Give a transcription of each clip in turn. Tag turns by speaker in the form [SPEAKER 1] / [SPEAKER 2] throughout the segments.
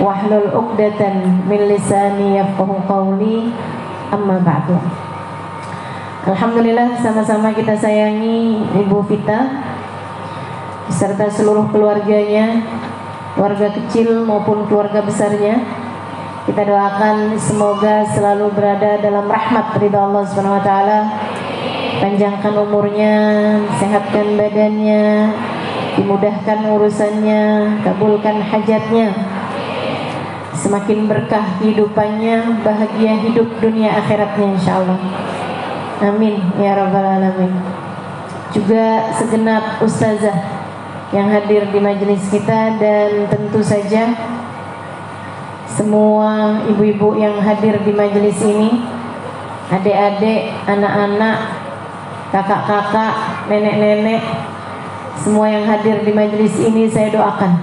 [SPEAKER 1] Wahlul 'uqdatan min lisani yafqahu qawli. Amma ba'du. Alhamdulillah, sama-sama kita sayangi Ibu Vita beserta seluruh keluarganya, keluarga kecil maupun keluarga besarnya. Kita doakan semoga selalu berada dalam rahmat ridha Allah Subhanahu wa taala. Panjangkan umurnya, sehatkan badannya, dimudahkan urusannya, kabulkan hajatnya, semakin berkah kehidupannya, bahagia hidup dunia akhiratnya insyaallah. Amin ya rabbal alamin. Juga segenap ustazah yang hadir di majelis kita, dan tentu saja semua ibu-ibu yang hadir di majelis ini, adik-adik, anak-anak, kakak-kakak, nenek-nenek, semua yang hadir di majelis ini saya doakan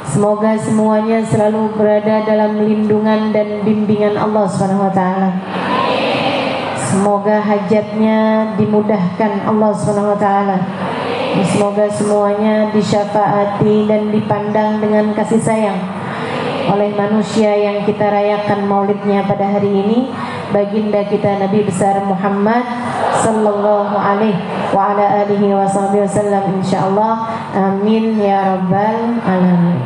[SPEAKER 1] semoga semuanya selalu berada dalam lindungan dan bimbingan Allah Subhanahu wa taala. Semoga hajatnya dimudahkan Allah Subhanahu wa taala. Semoga semuanya disyafaati dan dipandang dengan kasih sayang oleh manusia yang kita rayakan maulidnya pada hari ini, baginda kita Nabi besar Muhammad sallallahu alaihi wa ala alihi wa sahbihi wasallam insyaallah. Amin ya rabbal alamin.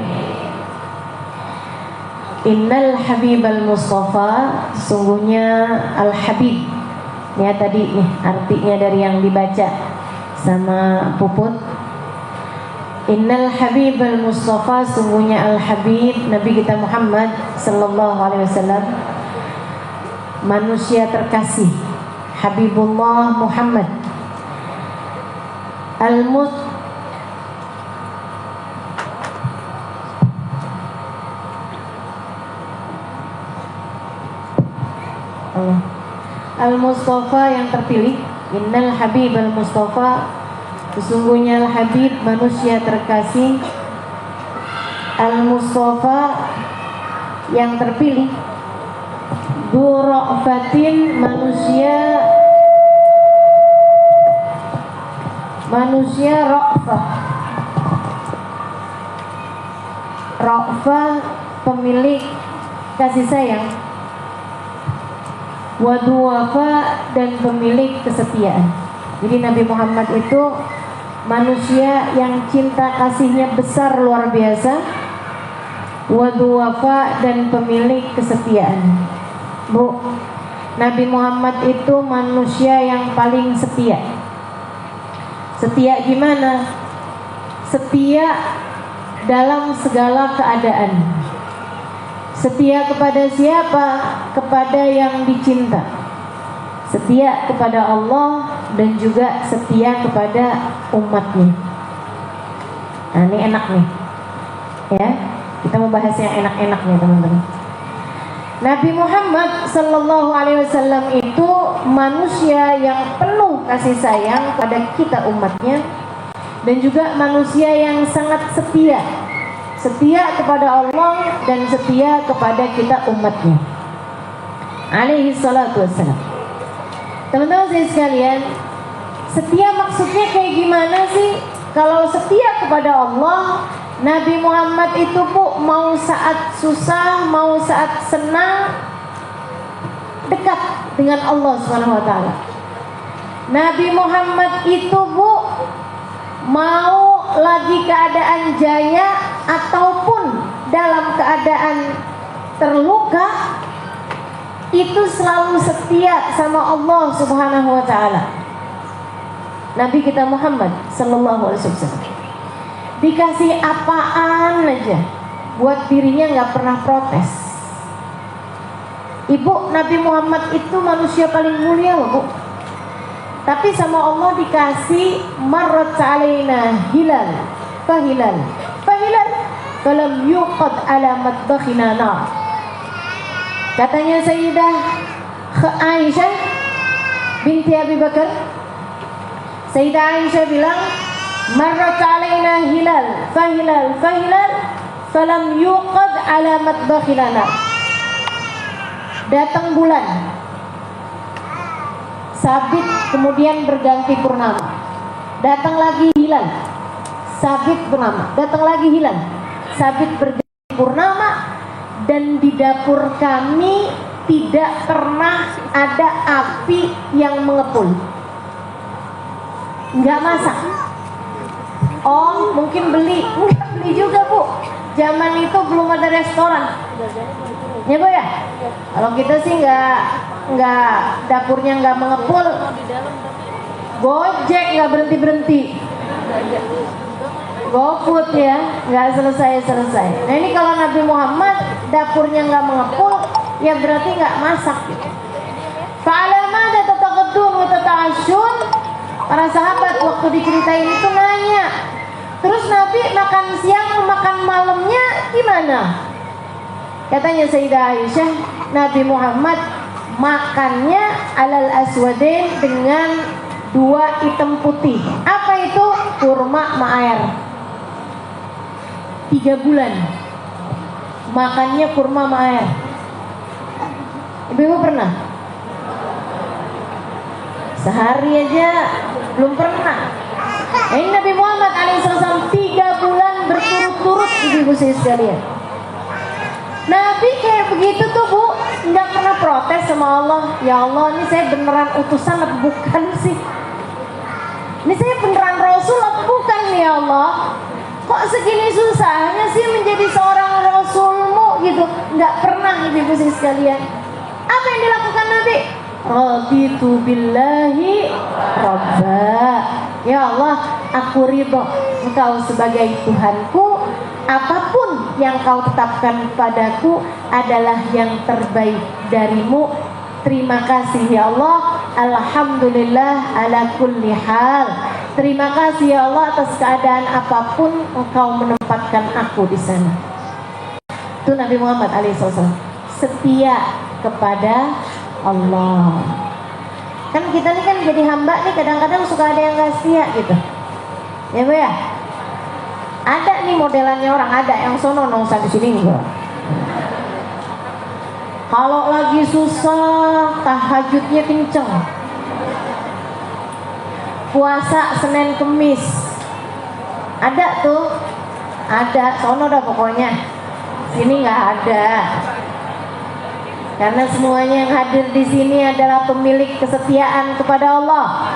[SPEAKER 1] Innal habibal mustafa, sungguhnya al habib ya, tadi nih artinya dari yang dibaca sama Puput. Innal habibal mustafa, sungguhnya al habib Nabi kita Muhammad sallallahu alaihi wasallam, manusia terkasih, Habibullah Muhammad Al-Mustafa yang terpilih. Innal Habib Al-Mustafa, sesungguhnya Al-Habib manusia terkasih, Al-Mustafa yang terpilih, Dura'fatin, manusia ra'fah. Ra'fah pemilik kasih sayang, Waduwafa dan pemilik kesetiaan. Jadi Nabi Muhammad itu manusia yang cinta kasihnya besar luar biasa, Waduwafa dan pemilik kesetiaan. Bu, Nabi Muhammad itu manusia yang paling setia. Setia gimana? Setia dalam segala keadaan. Setia kepada siapa? Kepada yang dicinta. Setia kepada Allah dan juga setia kepada umatnya. Nah, ini enak nih ya, kita mau bahas yang enak-enak nih teman-teman. Nabi Muhammad sallallahu alaihi wasallam itu manusia yang penuh kasih sayang pada kita umatnya, dan juga manusia yang sangat setia. Setia kepada Allah dan setia kepada kita umatnya, alaihi salatu wassalam. Teman-teman saya sekalian, setia maksudnya kayak gimana sih? Kalau setia kepada Allah, Nabi Muhammad itu Bu, mau saat susah, mau saat senang, dekat dengan Allah Subhanahu wa taala. Nabi Muhammad itu Bu, mau lagi keadaan jaya ataupun dalam keadaan terluka, itu selalu setia sama Allah Subhanahu wa taala. Nabi kita Muhammad sallallahu alaihi wasallam dikasih apaan aja, buat dirinya nggak pernah protes. Ibu, Nabi Muhammad itu manusia paling mulia loh Bu. Tapi sama Allah dikasih marrat alaina hilal, fahilal falam yuqad ala madbakhina nar. Katanya Sayyidah Aisyah binti Abi Bakar, Sayyidah Aisyah bilang, marrat alaina hilal falam yuqad ala madbakhina nar. Datang bulan sabit, kemudian berganti purnama. Datang lagi hilal, sabit purnama. Datang lagi hilal, sabit berganti purnama, dan di dapur kami tidak pernah ada api yang mengepul. Nggak masak. Oh, mungkin beli. Nggak beli juga, Bu. Zaman itu belum ada restoran. Ya, Bu ya? Kalau kita sih nggak dapurnya nggak mengepul. Gojek nggak berhenti-berhenti. GoFood ya, nggak selesai. Nah ini kalau Nabi Muhammad dapurnya nggak mengepul, ya berarti nggak masak. Fa'alamada tataqaddum wa tata'ashun. Para sahabat waktu diceritain itu nanya, terus Nabi makan siang, makan malamnya gimana? Katanya Sayyidah Aisyah, Nabi Muhammad makannya alal aswadain dengan 2 item putih. Apa itu? Kurma ma'air. 3 bulan makannya kurma ma'air. Ibu pernah? Sehari aja belum pernah. Ini Nabi Muhammad alaihissalam 3 bulan berturut-turut, ibu saya sekalian. Nabi kayak begitu tuh, Bu, nggak pernah protes sama Allah. Ya Allah, ini saya beneran utusan atau bukan sih? Ini saya beneran Rasul atau bukan ya Allah? Kok segini susahnya sih menjadi seorang Rasulmu gitu? Nggak pernah, ibu saya sekalian. Apa yang dilakukan Nabi? Raditu billahi rabba. Ya Allah, aku ridho Engkau sebagai Tuhanku. Apapun yang Kau tetapkan padaku adalah yang terbaik darimu. Terima kasih ya Allah. Alhamdulillah ala kulli hal. Terima kasih ya Allah atas keadaan apapun Engkau menempatkan aku di sana. Itu Nabi Muhammad alaihissalam, setia kepada Allah. Kan kita nih kan jadi hamba nih kadang-kadang suka ada yang gak setia gitu. Ya Bu ya? Ada nih modelannya orang, ada yang sono nongsa di sini enggak. Kalau lagi susah, tahajudnya kenceng. Puasa Senin Kemis. Ada tuh. Ada, sono dah pokoknya. Sini nggak ada. Karena semuanya yang hadir di sini adalah pemilik kesetiaan kepada Allah.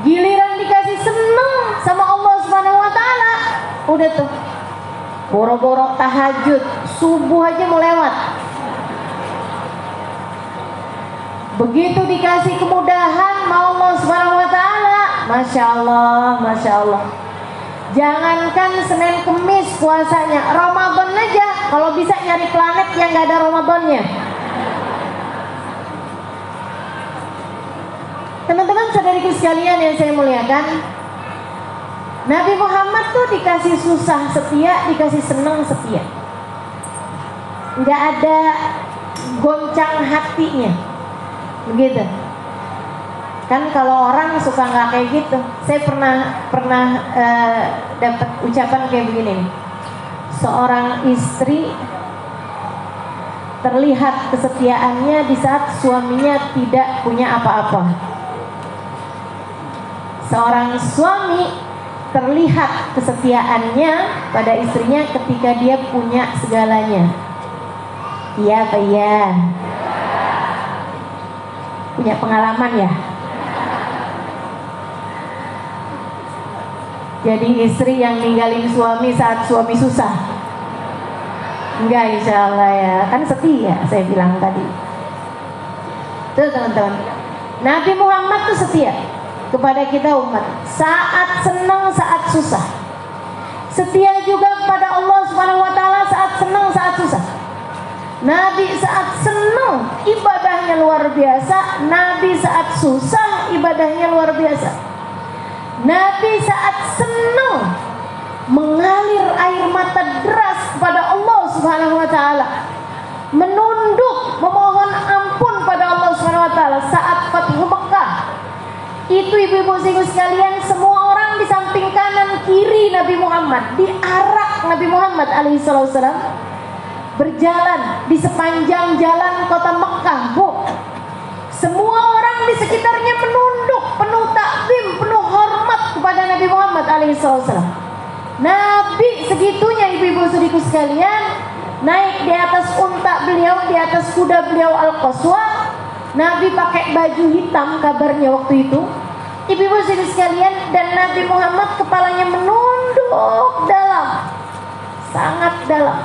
[SPEAKER 1] Giliran dikasih seneng sama Allah Subhanahu wa taala, udah tuh boro-boro tahajud, subuh aja mau lewat. Begitu dikasih kemudahan sama Allah Subhanahu wa taala, Masya Allah, Masya Allah. Jangankan Senin Kemis puasanya, Ramadan aja kalau bisa nyari planet yang gak ada Ramadannya. Teman-teman saudariku sekalian yang saya muliakan, Nabi Muhammad tuh dikasih susah setia, dikasih senang setia. Nggak ada goncang hatinya, begitu. Kan kalau orang suka nggak kayak gitu. Saya pernah dapat ucapan kayak begini. Seorang istri terlihat kesetiaannya di saat suaminya tidak punya apa-apa. Seorang suami terlihat kesetiaannya pada istrinya ketika dia punya segalanya. Iya Pak, iya. Punya pengalaman ya. Jadi istri yang ninggalin suami saat suami susah. Enggak, insya Allah ya. Kan setia saya bilang tadi. Tuh teman-teman, Nabi Muhammad tuh setia kepada kita umat, saat senang, saat susah. Setia juga kepada Allah Subhanahu wa taala saat senang, saat susah. Nabi saat senang ibadahnya luar biasa, Nabi saat susah ibadahnya luar biasa. Nabi saat senang mengalir air mata deras kepada Allah Subhanahu wa taala, menunduk memohon ampun pada Allah Subhanahu wa taala saat Fathu Mekah. Itu ibu-ibu sekalian, semua orang di samping kanan kiri Nabi Muhammad, diarak Nabi Muhammad alaihissalam berjalan di sepanjang jalan kota Mekah, Bu. Semua orang di sekitarnya menunduk, penuh takzim, penuh hormat kepada Nabi Muhammad alaihissalam. Nabi segitunya ibu-ibu saudariku sekalian, naik di atas unta beliau, di atas kuda beliau Al-Qaswa. Nabi pakai baju hitam kabarnya waktu itu, ibu-ibu saudari sekalian, dan Nabi Muhammad kepalanya menunduk dalam, sangat dalam.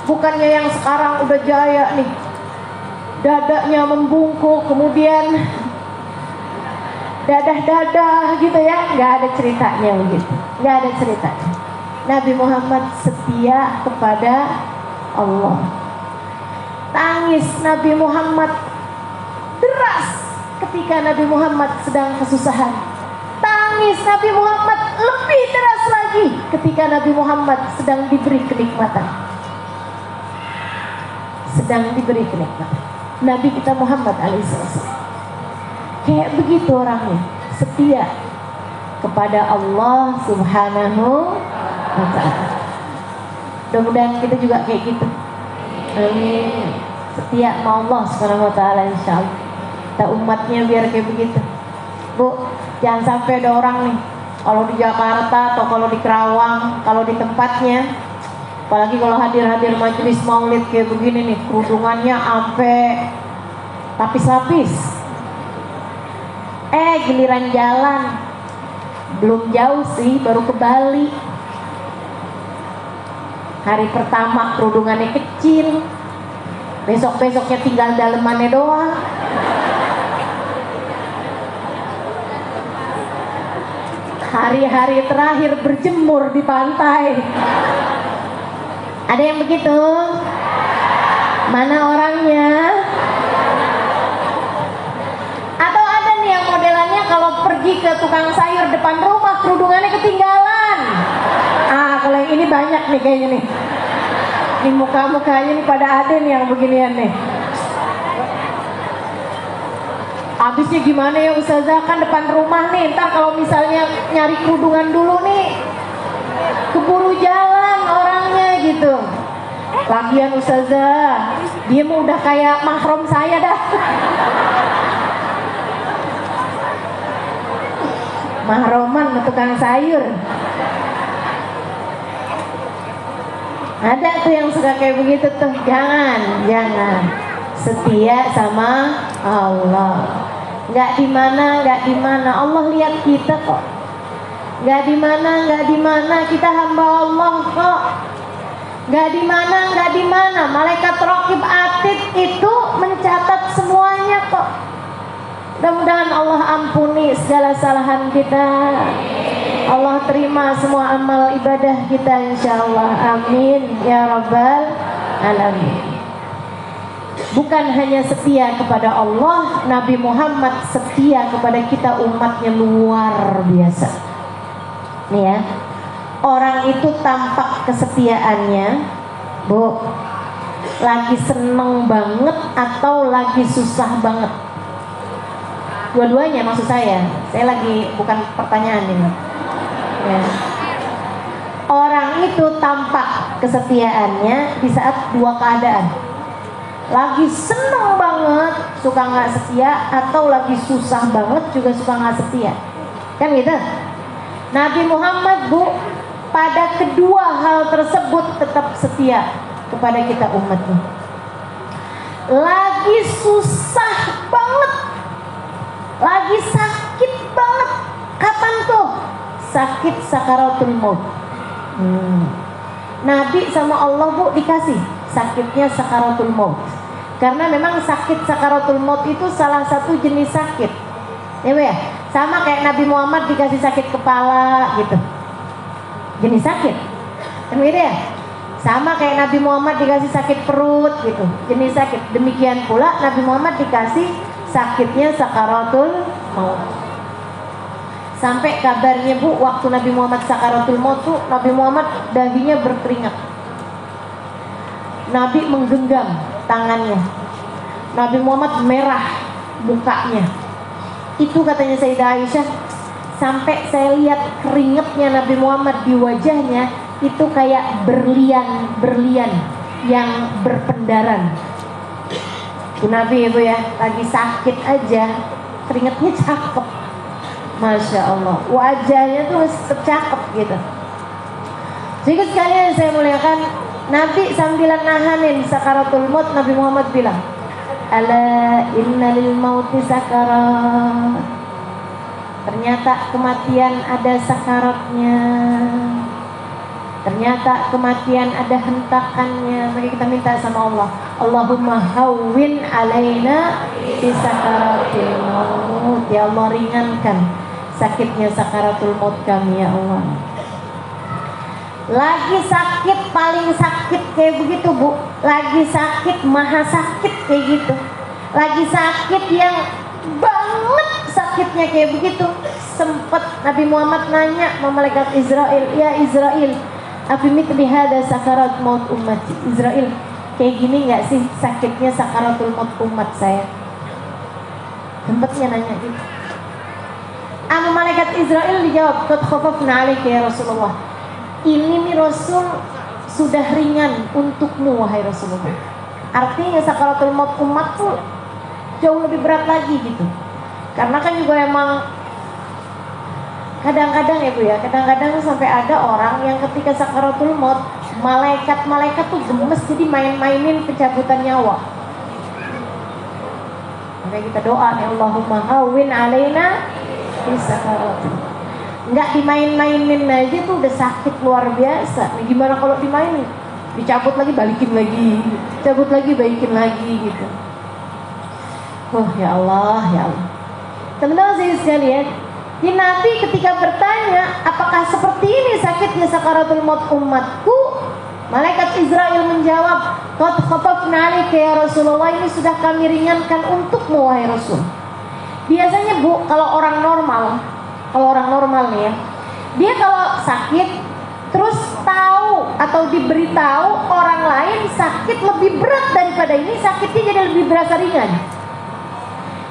[SPEAKER 1] Bukannya yang sekarang udah jaya nih, dadanya membungkuk, kemudian dadah-dadah gitu ya. Nggak ada ceritanya begitu, nggak ada ceritanya. Nabi Muhammad setia kepada Allah. Tangis Nabi Muhammad deras ketika Nabi Muhammad sedang kesusahan. Tangis Nabi Muhammad lebih deras lagi ketika Nabi Muhammad sedang diberi kenikmatan. Sedang diberi kenikmatan. Nabi kita Muhammad alaihissalam kayak begitu orangnya, setia kepada Allah Subhanahu wa ta'ala. Mudah-mudahan kita juga kayak gitu. Amin. Setia sama Allah Subhanahu wa ta'ala insyaallah. Kita umatnya biar kayak begitu. Bu, jangan sampai ada orang nih, kalau di Jakarta atau kalau di Kerawang, kalau di tempatnya, apalagi kalau hadir-hadir majelis maulid kayak begini nih, kerudungannya sampai lapis-lapis. Giliran jalan, belum jauh sih, baru ke Bali. Hari pertama kerudungannya kecil, besok-besoknya tinggal dalemannya doang. Hari-hari terakhir berjemur di pantai. Ada yang begitu? Mana orangnya? Atau ada nih yang modelannya kalau pergi ke tukang sayur depan rumah kerudungannya ketinggalan. Kalau yang ini banyak nih kayaknya nih. Ini muka-mukanya nih pada ada nih yang beginian nih. Habisnya gimana ya Ustazah, kan depan rumah nih, ntar kalau misalnya nyari kerudungan dulu nih, keburu jalan orangnya gitu. Lagian Ustazah, dia mau udah kayak mahram saya dah. Mahroman tukang sayur. Ada tuh yang suka kayak begitu tuh. Jangan setia sama Allah. Nggak di mana Allah lihat kita kok. Nggak di mana kita hamba Allah kok. Nggak di mana malaikat raqib atid itu mencatat semuanya kok. Mudah-mudahan Allah ampuni segala kesalahan kita. Allah terima semua amal ibadah kita insyaallah. Amin ya rabbal alamin. Bukan hanya setia kepada Allah, Nabi Muhammad setia kepada kita umatnya luar biasa. Nih ya, orang itu tampak kesetiaannya, Bu, lagi seneng banget atau lagi susah banget. Dua-duanya maksud saya lagi bukan pertanyaan ini. Ya. Orang itu tampak kesetiaannya di saat dua keadaan. Lagi seneng banget suka nggak setia, atau lagi susah banget juga suka nggak setia, kan gitu. Nabi Muhammad, Bu, pada kedua hal tersebut tetap setia kepada kita umatnya. Lagi susah banget, lagi sakit banget, kapan tuh? Sakit sakaratul maut. Nabi sama Allah, Bu, dikasih sakitnya sakaratul maut. Karena memang sakit sakaratul maut itu salah satu jenis sakit. Ya, Bu ya? Sama kayak Nabi Muhammad dikasih sakit kepala gitu. Jenis sakit. Kan gitu ya? Sama kayak Nabi Muhammad dikasih sakit perut gitu. Jenis sakit. Demikian pula Nabi Muhammad dikasih sakitnya sakaratul maut. Sampai kabarnya, Bu, waktu Nabi Muhammad sakaratul maut tuh Nabi Muhammad dahinya berkeringat. Nabi menggenggam tangannya. Nabi Muhammad merah mukanya. Itu katanya Sayyidah Aisyah, sampai saya lihat keringatnya Nabi Muhammad di wajahnya itu kayak berlian-berlian yang berpendaran. Itu Nabi, Ibu ya, lagi sakit aja keringatnya cakep. Masya Allah, wajahnya tuh cakep gitu. Jadi sekalian saya muliakan, Nabi sambilan nahanin sakaratul maut, Nabi Muhammad bilang, ala inna lil mauti sakarat. Ternyata kematian ada sakaratnya. Ternyata kematian ada hentakannya. Maka kita minta sama Allah, Allahumma hawwin alaina fi sakaratil maut. Ya Allah, ringankan sakitnya sakaratul maut kami ya Allah. Lagi sakit, paling sakit kayak begitu Bu. Lagi sakit, maha sakit kayak gitu. Lagi sakit yang banget sakitnya kayak begitu. Sempet Nabi Muhammad nanya sama malaikat Israel, ya Israel, afimithli hada sakarat maut ummati. Israel, kayak gini gak sih sakitnya sakaratul maut umat saya? Sempetnya nanya gitu. Sama malaikat Israel dijawab, qad khafafna alaika ya Rasulullah. Ini nih Rasul sudah ringan untukmu wahai Rasulullah. Artinya sakaratul maut umat tuh jauh lebih berat lagi gitu. Karena kan juga emang kadang-kadang ya Bu ya, kadang-kadang sampai ada orang yang ketika sakaratul maut, malaikat tuh gemes, jadi main-mainin pencabutan nyawa. Makanya kita doa ya Allahumma hawwin alaina fi sakaratul. Nggak dimain-mainin aja tuh udah sakit luar biasa. Nah, gimana kalau dimainin? Dicabut lagi, balikin lagi, cabut lagi, balikin lagi gitu. Wah ya Allah, ya Allah. Teman-teman saya sekalian, di Nabi ketika bertanya, apakah seperti ini sakitnya sakaratul maut umatku? Malaikat Israel menjawab, qad khafafna 'alaika ya Rasulullah, ini sudah kami ringankan untukmu wahai Rasul. Biasanya Bu, kalau orang normal nih ya, dia kalau sakit terus tahu atau diberitahu orang lain sakit lebih berat daripada ini, sakitnya jadi lebih berasa ringan.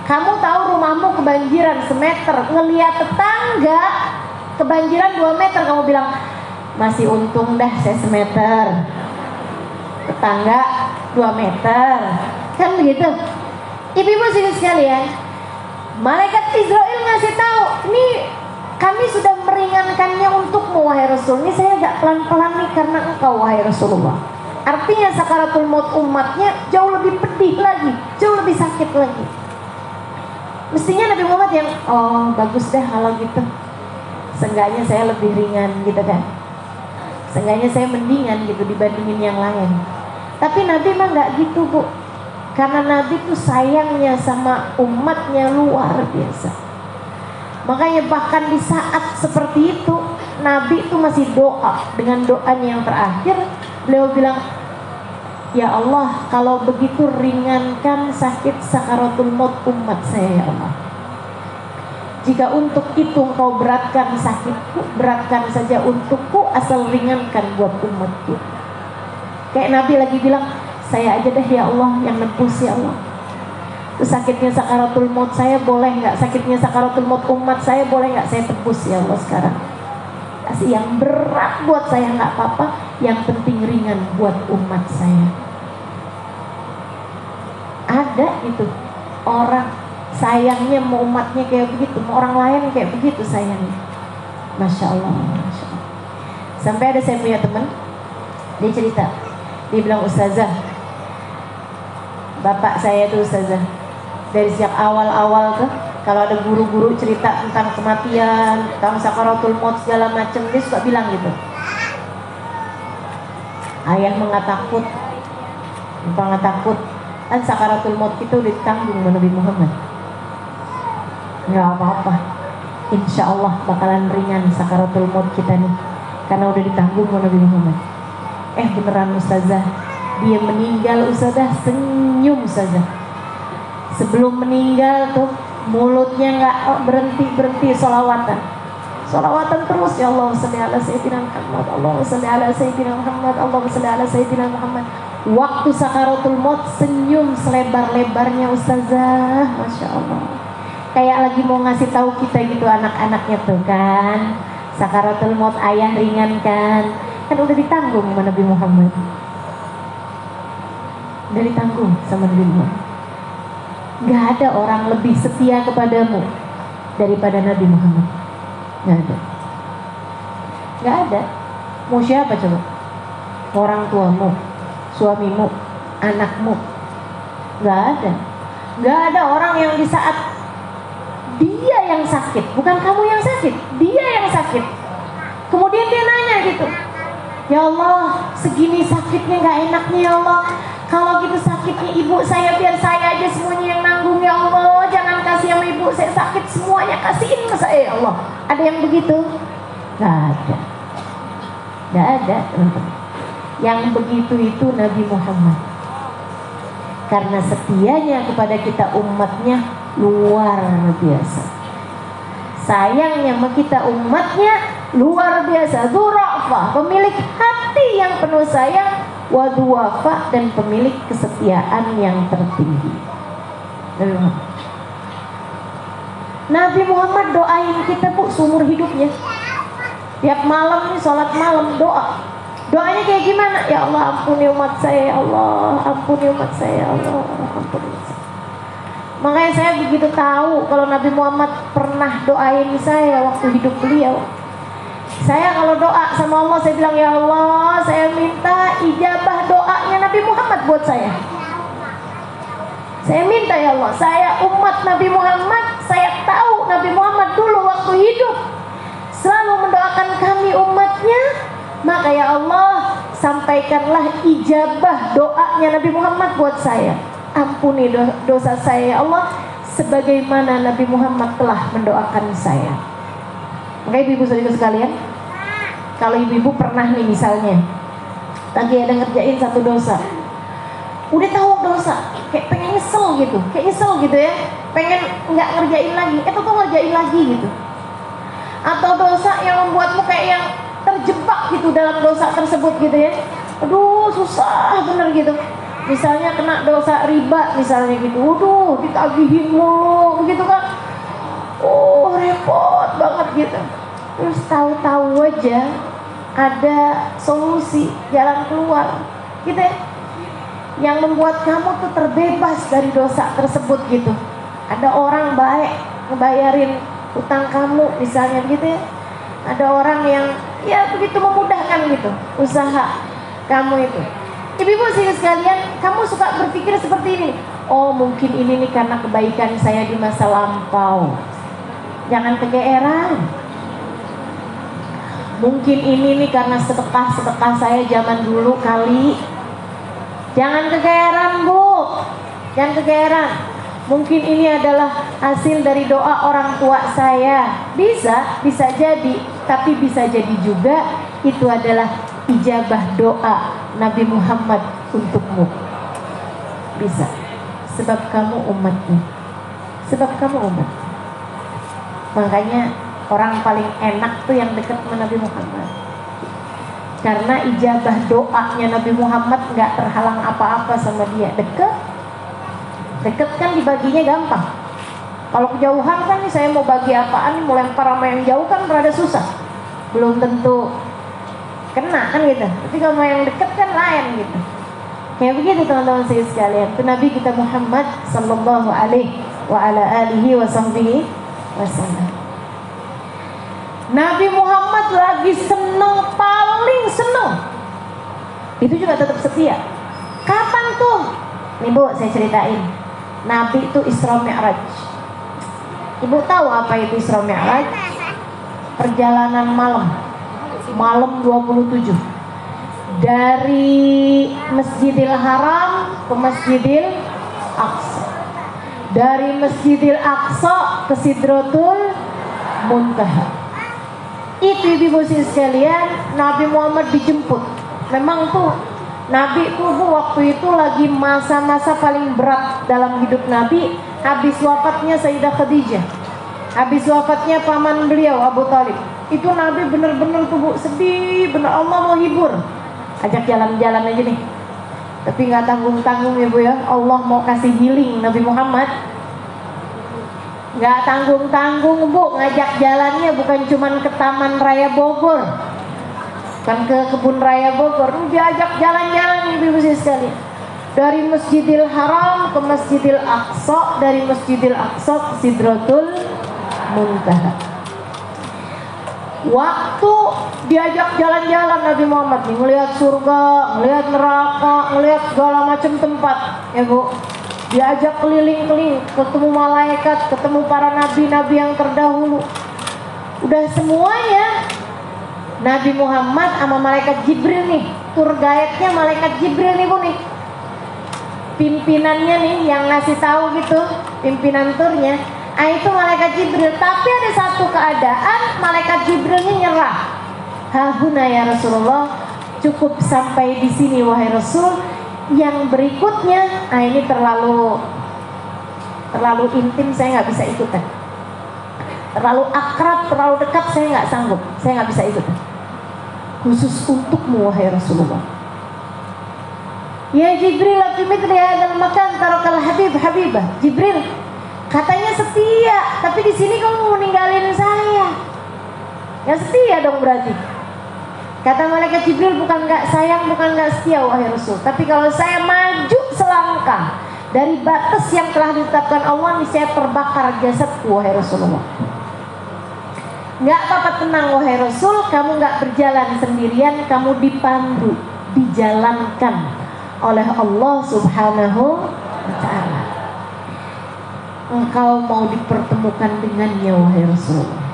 [SPEAKER 1] Kamu tahu rumahmu kebanjiran semeter, ngelihat tetangga kebanjiran 2 meter, kamu bilang masih untung dah saya semeter, tetangga 2 meter, kan begitu. Ibu-ibu sekalian, malaikat Israel ngasih tahu, ini kami sudah meringankannya untukmu wahai Rasul. Ini saya agak pelan-pelan nih karena engkau wahai Rasulullah. Artinya sakaratul maut umatnya jauh lebih pedih lagi, jauh lebih sakit lagi. Mestinya Nabi Muhammad yang, oh bagus dah kalau gitu, seenggaknya saya lebih ringan gitu kan, seenggaknya saya mendingan gitu dibandingin yang lain. Tapi Nabi mah gak gitu Bu. Karena Nabi tuh sayangnya sama umatnya luar biasa. Makanya bahkan di saat seperti itu, Nabi itu masih doa. Dengan doanya yang terakhir, beliau bilang, ya Allah, kalau begitu ringankan sakit sakaratul maut umat saya ya Allah. Jika untuk itu engkau beratkan sakitku, beratkan saja untukku, asal ringankan buat umatku. Kayak Nabi lagi bilang, saya aja deh ya Allah yang nebus ya Allah. Sakitnya sakaratul maut saya boleh nggak? Sakitnya sakaratul maut umat saya boleh nggak saya tebus ya Allah sekarang? Kasih yang berat buat saya nggak apa-apa, yang penting ringan buat umat saya. Ada itu orang sayangnya mau umatnya kayak begitu, mau orang lain kayak begitu sayangnya. Masya Allah, Masya Allah. Sampai ada saya punya teman, dia cerita, dia bilang, ustazah, bapak saya tuh ustazah, dari sejak awal-awal tuh kalau ada guru-guru cerita tentang kematian, tentang sakaratul maut segala macam, dia suka bilang gitu, ayah mah nggak takut, bapak nggak takut, kan sakaratul maut kita udah ditanggung sama Nabi Muhammad, nggak apa-apa, insya Allah bakalan ringan sakaratul maut kita nih, karena udah ditanggung sama Nabi Muhammad. Beneran ustazah, dia meninggal ustazah senyum ustazah. Sebelum meninggal tuh mulutnya nggak berhenti solawatan terus, ya Allah sholli ala sayyidina Muhammad, Allah sholli ala sayyidina Muhammad, Allah sholli ala sayyidina Muhammad. Waktu sakaratul maut senyum selebar-lebarnya ustazah, masya Allah. Kayak lagi mau ngasih tahu kita gitu anak-anaknya tuh kan, sakaratul maut ayah ringan kan udah ditanggung sama Nabi Muhammad, udah ditanggung sama Nabi Muhammad. Gak ada orang lebih setia kepadamu daripada Nabi Muhammad. Gak ada. Mau siapa coba? Orang tuamu, suamimu, anakmu. Gak ada. Gak ada orang yang di saat dia yang sakit, bukan kamu yang sakit, dia yang sakit, kemudian dia nanya gitu, ya Allah, segini sakitnya gak enaknya ya Allah, kalau gitu sakitnya ibu saya, biar saya aja semuanya yang nanggung ya Allah, jangan kasih sama ibu saya sakit, semuanya kasihin ke saya ya Allah. Ada yang begitu? Gak ada. Gak ada, teman-teman. Yang begitu itu Nabi Muhammad. Karena setianya kepada kita umatnya luar biasa. Sayangnya sama kita umatnya luar biasa. Dzurrafah, pemilik hati yang penuh sayang, waduwafa, dan pemilik kesetiaan yang tertinggi. Nabi Muhammad doain kita bu seumur hidupnya. Tiap malam nih sholat malam doa. Doanya kayak gimana? Ya Allah ampuni umat saya, ya Allah ampuni umat saya, ya Allah ampuni umat saya. Makanya saya begitu tahu kalau Nabi Muhammad pernah doain saya waktu hidup beliau. Saya kalau doa sama Allah, saya bilang ya Allah, saya minta ijabah doanya Nabi Muhammad buat saya. Saya minta ya Allah, saya umat Nabi Muhammad, saya tahu Nabi Muhammad dulu waktu hidup selalu mendoakan kami umatnya. Maka ya Allah, sampaikanlah ijabah doanya Nabi Muhammad buat saya. Ampuni dosa saya ya Allah, sebagaimana Nabi Muhammad telah mendoakan saya. Maka ibu-ibu saudara sekalian, kalau ibu-ibu pernah nih misalnya lagi ada ngerjain satu dosa, udah tahu dosa, kayak pengen nyesel gitu, ya, pengen nggak ngerjain lagi, tuh ngerjain lagi gitu. Atau dosa yang membuatmu kayak yang terjebak gitu dalam dosa tersebut gitu ya. Aduh susah bener gitu. Misalnya kena dosa riba misalnya gitu. Aduh ditagihin mulu begitu kan. Oh repot banget gitu. Terus tahu-tahu aja ada solusi, jalan keluar gitu ya, yang membuat kamu tuh terbebas dari dosa tersebut gitu. Ada orang baik ngebayarin utang kamu misalnya gitu ya. Ada orang yang ya begitu memudahkan gitu usaha kamu itu. Ibu-ibu sekalian, kamu suka berpikir seperti ini, oh mungkin ini nih karena kebaikan saya di masa lampau. Jangan kegeeran. Mungkin ini nih karena sedekah saya zaman dulu kali. Jangan kegeeran bu, jangan kegeeran. Mungkin ini adalah hasil dari doa orang tua saya. Bisa jadi, tapi bisa jadi juga itu adalah ijabah doa Nabi Muhammad untukmu. Bisa. Sebab kamu umatnya. Makanya orang paling enak tuh yang dekat sama Nabi Muhammad. Karena ijabah doanya Nabi Muhammad gak terhalang apa-apa sama dia. Deket kan dibaginya gampang. Kalau kejauhan kan nih, saya mau bagi apaan nih, mau lempar sama yang jauh kan rada susah, belum tentu kena kan gitu. Tapi kalau yang deket kan lain gitu. Kayak begitu teman-teman sekalian. Itu Nabi kita Muhammad sallallahu alaihi wa ala alihi wa sahbihi wasallam. Nabi Muhammad lagi seneng, paling seneng, itu juga tetap setia. Kapan tuh? Nih bu, saya ceritain. Nabi itu Isra Mi'raj. Ibu tahu apa itu Isra Mi'raj? Perjalanan malam 27 dari Masjidil Haram ke Masjidil Aqsa, dari Masjidil Aqsa ke Sidratul Muntaha. Itu ibu-ibu sekalian, Nabi Muhammad dijemput. Memang tuh Nabi tuh waktu itu lagi masa-masa paling berat dalam hidup Nabi. Habis wafatnya Sayyidah Khadijah, habis wafatnya paman beliau Abu Thalib. Itu Nabi bener-bener tuh bu, sedih bener. Allah mau hibur, ajak jalan-jalan aja nih. Tapi gak tanggung-tanggung ya bu ya. Allah mau kasih healing Nabi Muhammad. Gak tanggung-tanggung bu, ngajak jalannya bukan cuman ke Taman Raya Bogor, kan ke Kebun Raya Bogor, diajak jalan-jalan ibu-ibu sekalian. Dari Masjidil Haram ke Masjidil Aqsa, dari Masjidil Aqsa ke Sidratul Muntaha. Waktu diajak jalan-jalan Nabi Muhammad nih, ngelihat surga, ngelihat neraka, ngelihat segala macam tempat, ya Bu. Diajak keliling-keliling, ketemu malaikat, ketemu para nabi-nabi yang terdahulu. Udah semuanya Nabi Muhammad sama malaikat Jibril nih, tour guide-nya malaikat Jibril nih Bu nih. Pimpinannya nih yang ngasih tahu gitu, pimpinan turnya. Itu malaikat Jibril. Tapi ada satu keadaan malaikat Jibrilnya nyerah. Hahuna ya Rasulullah, cukup sampai di sini wahai Rasul. Yang berikutnya, ini terlalu intim, saya nggak bisa ikutan. Terlalu akrab, terlalu dekat, saya nggak sanggup, saya nggak bisa ikutan. Khusus untukmu wahai Rasulullah. Ya Jibril, fi mithli hadzal makan tarakal habib habibah. Jibril, katanya setia, tapi di sini kamu meninggalin saya. Ya setia dong berarti. Kata malaikat Jibril, bukan gak sayang, bukan gak setia wahai Rasul, tapi kalau saya maju selangkah dari batas yang telah ditetapkan Allah, saya terbakar jasadku wahai Rasulullah. Gak apa-apa, tenang wahai Rasul, kamu gak berjalan sendirian, kamu dipandu, dijalankan oleh Allah Subhanahu wa ta'ala. Engkau mau dipertemukan dengannya wahai Rasulullah.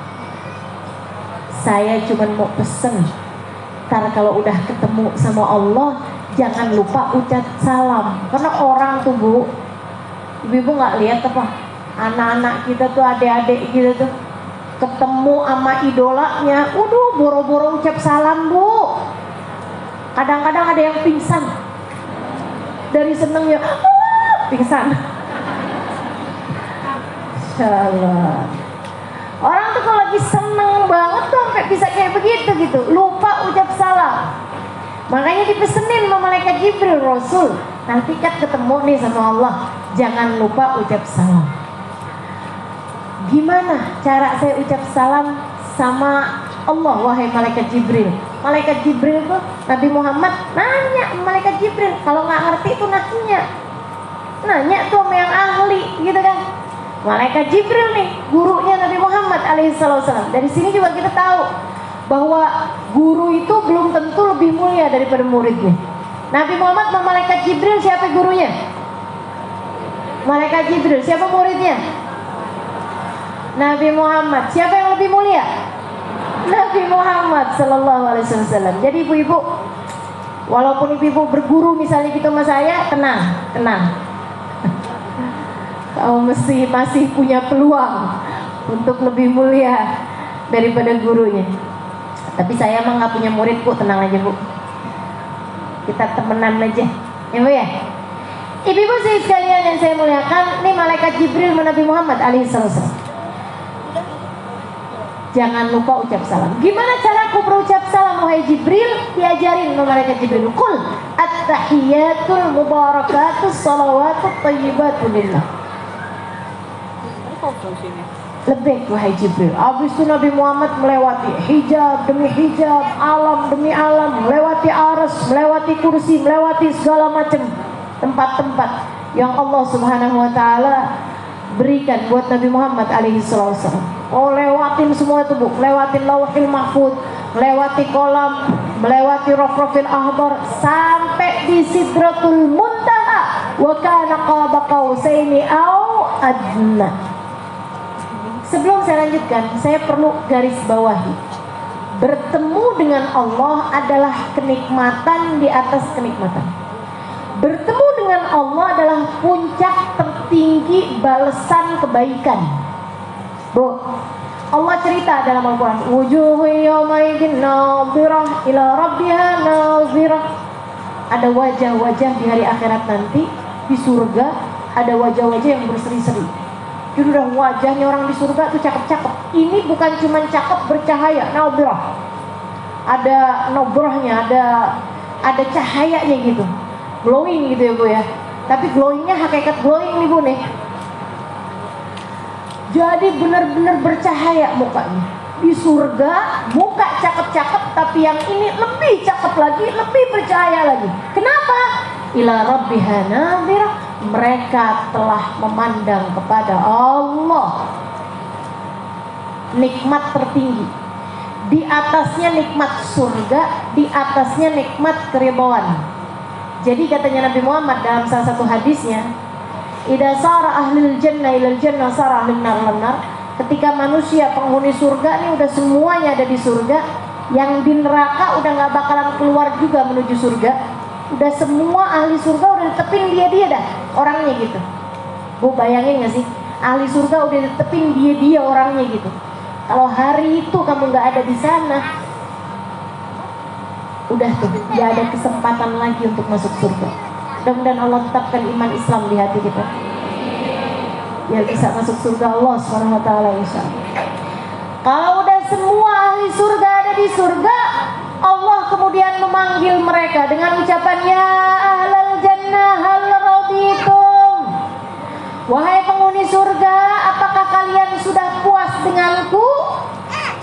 [SPEAKER 1] Saya cuma mau pesen, ntar kalau udah ketemu sama Allah, jangan lupa ucap salam. Karena orang tuh Bu, ibu-ibu gak lihat apa, anak-anak kita tuh, adik-adik kita tuh ketemu sama idolanya, boro-boro ucap salam Bu. Kadang-kadang ada yang pingsan dari senengnya, pingsan. Insyaallah. Orang tuh kalau lagi seneng banget tuh sampai bisa kayak begitu gitu, lupa ucap salam. Makanya dipesenin sama malaikat Jibril, Rasul, nanti kan ketemu nih sama Allah, jangan lupa ucap salam. Gimana cara saya ucap salam sama Allah wahai malaikat Jibril? Malaikat Jibril tuh Nabi Muhammad nanya malaikat Jibril, kalau nggak ngerti tuh nanya tuh sama yang ahli gitu kan. Malaikat Jibril nih, gurunya Nabi Muhammad alaihissalam. Dari sini juga kita tahu bahwa guru itu belum tentu lebih mulia daripada muridnya. Nabi Muhammad sama malaikat Jibril, siapa gurunya? Malaikat Jibril. Siapa muridnya? Nabi Muhammad. Siapa yang lebih mulia? Nabi Muhammad sallallahu alaihi wasallam. Jadi ibu-ibu, walaupun ibu-ibu berguru misalnya gitu sama saya, tenang. Kamu masih punya peluang untuk lebih mulia daripada gurunya. Tapi saya emang nggak punya murid Bu, tenang aja Bu. Kita temenan aja, ya Bu ya. Ibu-ibu sekalian yang saya muliakan, ini malaikat Jibril Nabi Muhammad alaihissalam. Jangan lupa ucap salam. Gimana cara aku berucap salam wahai Jibril? Diajarin sama malaikat Jibril. Qul at-tahiyatul mubarakatus salawatut thayyibatu lillah. Lebih wahai Jibril. Habis itu Nabi Muhammad melewati hijab demi hijab, alam demi alam, melewati aras, melewati kursi, melewati segala macam tempat-tempat yang Allah Subhanahu wa taala berikan buat Nabi Muhammad alaihi wasallam. Lewatin semua itu Bu, lewatin lauhil mahfuz, melewati kolam, melewati rafrafil ahbar, sampai di sidratul muntaha, wa kana qaba qausaini au adna. Sebelum saya lanjutkan, saya perlu garis bawahi, bertemu dengan Allah adalah kenikmatan di atas kenikmatan. Bertemu dengan Allah adalah puncak tertinggi balasan kebaikan. Bu, Allah cerita dalam Al-Quran, wujuhu yawmaidin nadhirah ila rabbiha nadhirah. Ada wajah-wajah di hari akhirat nanti di surga, ada wajah-wajah yang berseri-seri. Jadi udah wajahnya orang di surga tuh cakep-cakep. Ini bukan cuma cakep bercahaya, nadhirah. Ada nadrahnya, ada cahayanya gitu, glowing gitu ya Bu ya. Tapi glowingnya hakikat glowing nih Bu nih. Jadi benar-benar bercahaya mukanya. Di surga muka cakep-cakep, tapi yang ini lebih cakep lagi, lebih bercahaya lagi. Kenapa? Ila rabbiha nadhirah. Mereka telah memandang kepada Allah. Nikmat tertinggi. di atasnya nikmat surga, di atasnya nikmat keridhaan. Jadi katanya Nabi Muhammad dalam salah satu hadisnya, idza sara ahlul jannah ilal jannah sara ahlun nar ilal nar. Ketika manusia penghuni surga nih udah semuanya ada di surga, yang di neraka udah nggak bakalan keluar juga menuju surga. Udah semua ahli surga udah ditepin dia dah orangnya gitu. Bu bayangin nggak sih, ahli surga udah ditepin dia orangnya gitu. Kalau hari itu kamu nggak ada di sana, udah tuh nggak ada kesempatan lagi untuk masuk surga. Mudah-mudahan Allah tetapkan iman Islam di hati kita, biar bisa masuk surga Allah Subhanahu wa taala insyaallah. Kalau udah semua ahli surga ada di surga, Allah kemudian memanggil mereka dengan ucapan ya ahlal jannah hal raditum. Wahai penghuni surga, apakah kalian sudah puas denganku?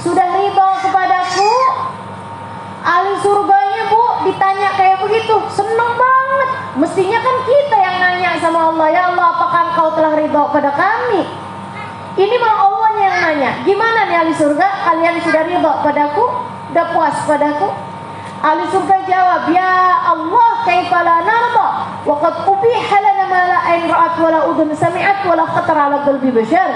[SPEAKER 1] Sudah ridho kepadaku? Ahli surganya bu ditanya kayak begitu, seneng banget. Mestinya kan kita yang nanya sama Allah, ya Allah apakah engkau telah ridho pada kami? Ini malah Allah yang nanya, gimana nih ahli surga, kalian sudah ridho padaku? Sudah puas padaku? Ahli surga jawab, ya Allah kaifa la narda wa qad ubiha lana ma la ain ra'at wa la udhun sami'at wa la khatara ala qalbi bashar.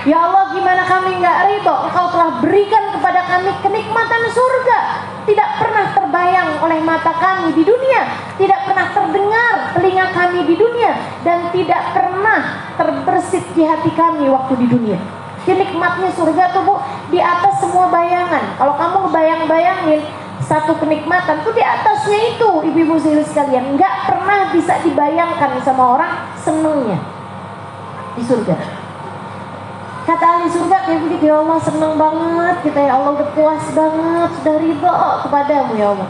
[SPEAKER 1] Ya Allah, gimana kami enggak ridho, engkau telah berikan kepada kami kenikmatan surga, tidak pernah terbayang oleh mata kami di dunia, tidak pernah terdengar telinga kami di dunia, dan tidak pernah terbersit di hati kami waktu di dunia. Kenikmatnya surga tuh bu, di atas semua bayangan. Kalau kamu bayang-bayangin satu kenikmatan tuh di atasnya itu, ibu-ibu sekalian, nggak pernah bisa dibayangkan sama orang senengnya di surga. Kata ahli surga kayak begitu, ya Allah seneng banget kita, ya Allah udah puas banget, sudah ridho kepadamu ya Allah.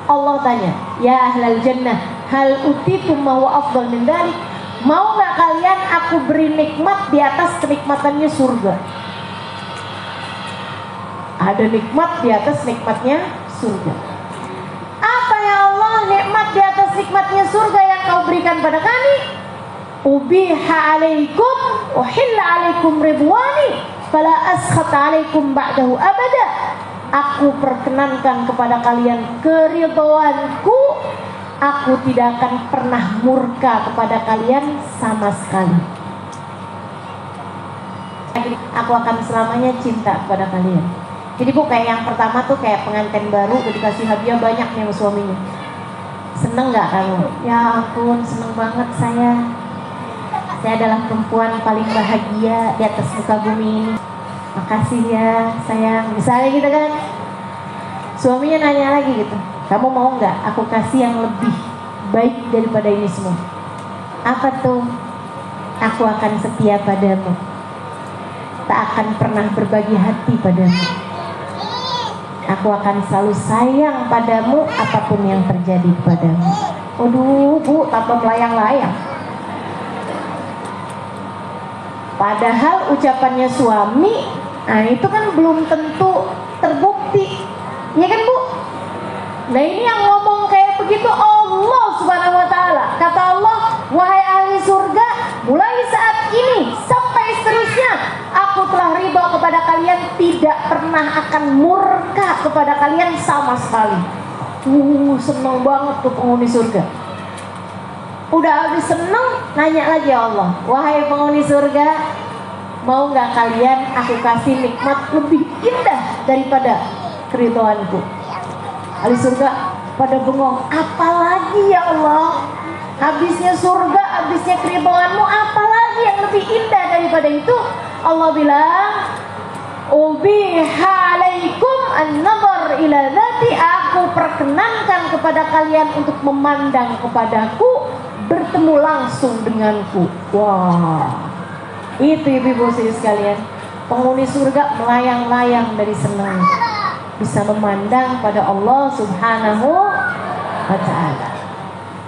[SPEAKER 1] Allah tanya, ya ahlal jannah hal utitum ma huwa afdal min dzalik. Mau nggak kalian aku beri nikmat di atas kenikmatannya surga? Ada nikmat di atas nikmatnya surga. Apa ya Allah nikmat di atas nikmatnya surga yang kau berikan pada kami? Ubiha alaikum uhilla alaikum ridwani fala askhata alaikum ba'dahu abada. Aku perkenankan kepada kalian keridhoanku, aku tidak akan pernah murka kepada kalian sama sekali. Aku akan selamanya cinta kepada kalian. Jadi bu, kayak yang pertama tuh kayak pengantin baru udah dikasih hadiah banyak nih sama suaminya. Seneng nggak kamu? Ya ampun, seneng banget saya. Saya adalah perempuan paling bahagia di atas muka bumi ini. Makasih ya sayang. Misalnya gitu kan. Suaminya nanya lagi gitu, kamu mau nggak aku kasih yang lebih baik daripada ini semua? Apa tuh? Aku akan setia padamu, tak akan pernah berbagi hati padamu. Aku akan selalu sayang padamu apapun yang terjadi padamu. Aduh bu, tanpa melayang-layang. Padahal ucapannya suami, nah itu kan belum tentu terbukti, ya kan bu? Nah ini yang ngomong kayak begitu Allah Subhanahu wa taala. Kata Allah, wahai ahli surga, mulai saat ini sampai seterusnya aku telah ridho kepada kalian, tidak pernah akan murka kepada kalian sama sekali. Seneng banget tuh penghuni surga. Udah habis seneng, nanya lagi ya Allah, wahai penghuni surga, mau nggak kalian aku kasih nikmat lebih indah daripada keridhoanku? Ahli surga pada bengong, apalagi ya Allah? Habisnya surga, habisnya keridhoanmu, apalagi yang lebih indah daripada itu? Allah bilang, ubiha alaikum an-nazar ila dzati, aku perkenankan kepada kalian untuk memandang kepadaku, bertemu langsung denganku. Wah, itu ibu-ibu sekalian, penghuni surga melayang-layang dari senang bisa memandang pada Allah Subhanahu wa ta'ala.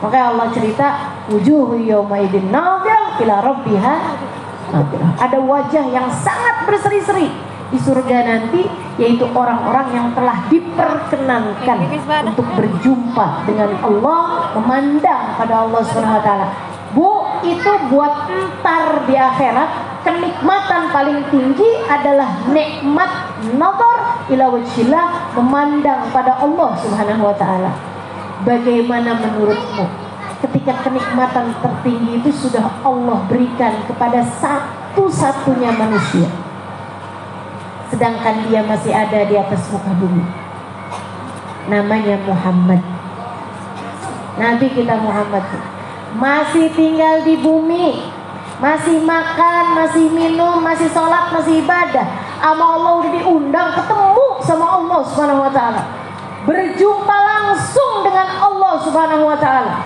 [SPEAKER 1] Makanya Allah cerita, wujuhu yawma idzin nadhirah ila rabbiha nadhirah. Ada wajah yang sangat berseri-seri di surga nanti, yaitu orang-orang yang telah diperkenankan untuk berjumpa dengan Allah, memandang pada Allah Subhanahu wa taala. Bu, itu buat entar di akhirat, kenikmatan paling tinggi adalah nikmat nazar ila wajhillah, memandang pada Allah Subhanahu wa taala. Bagaimana menurutmu ketika kenikmatan tertinggi itu sudah Allah berikan kepada satu-satunya manusia, sedangkan dia masih ada di atas muka bumi, namanya Muhammad. Nabi kita Muhammad masih tinggal di bumi, masih makan, masih minum, masih sholat, masih ibadah. Sama Allah udah diundang ketemu sama Allah Subhanahu wa taala, berjumpa langsung dengan Allah Subhanahu wa taala.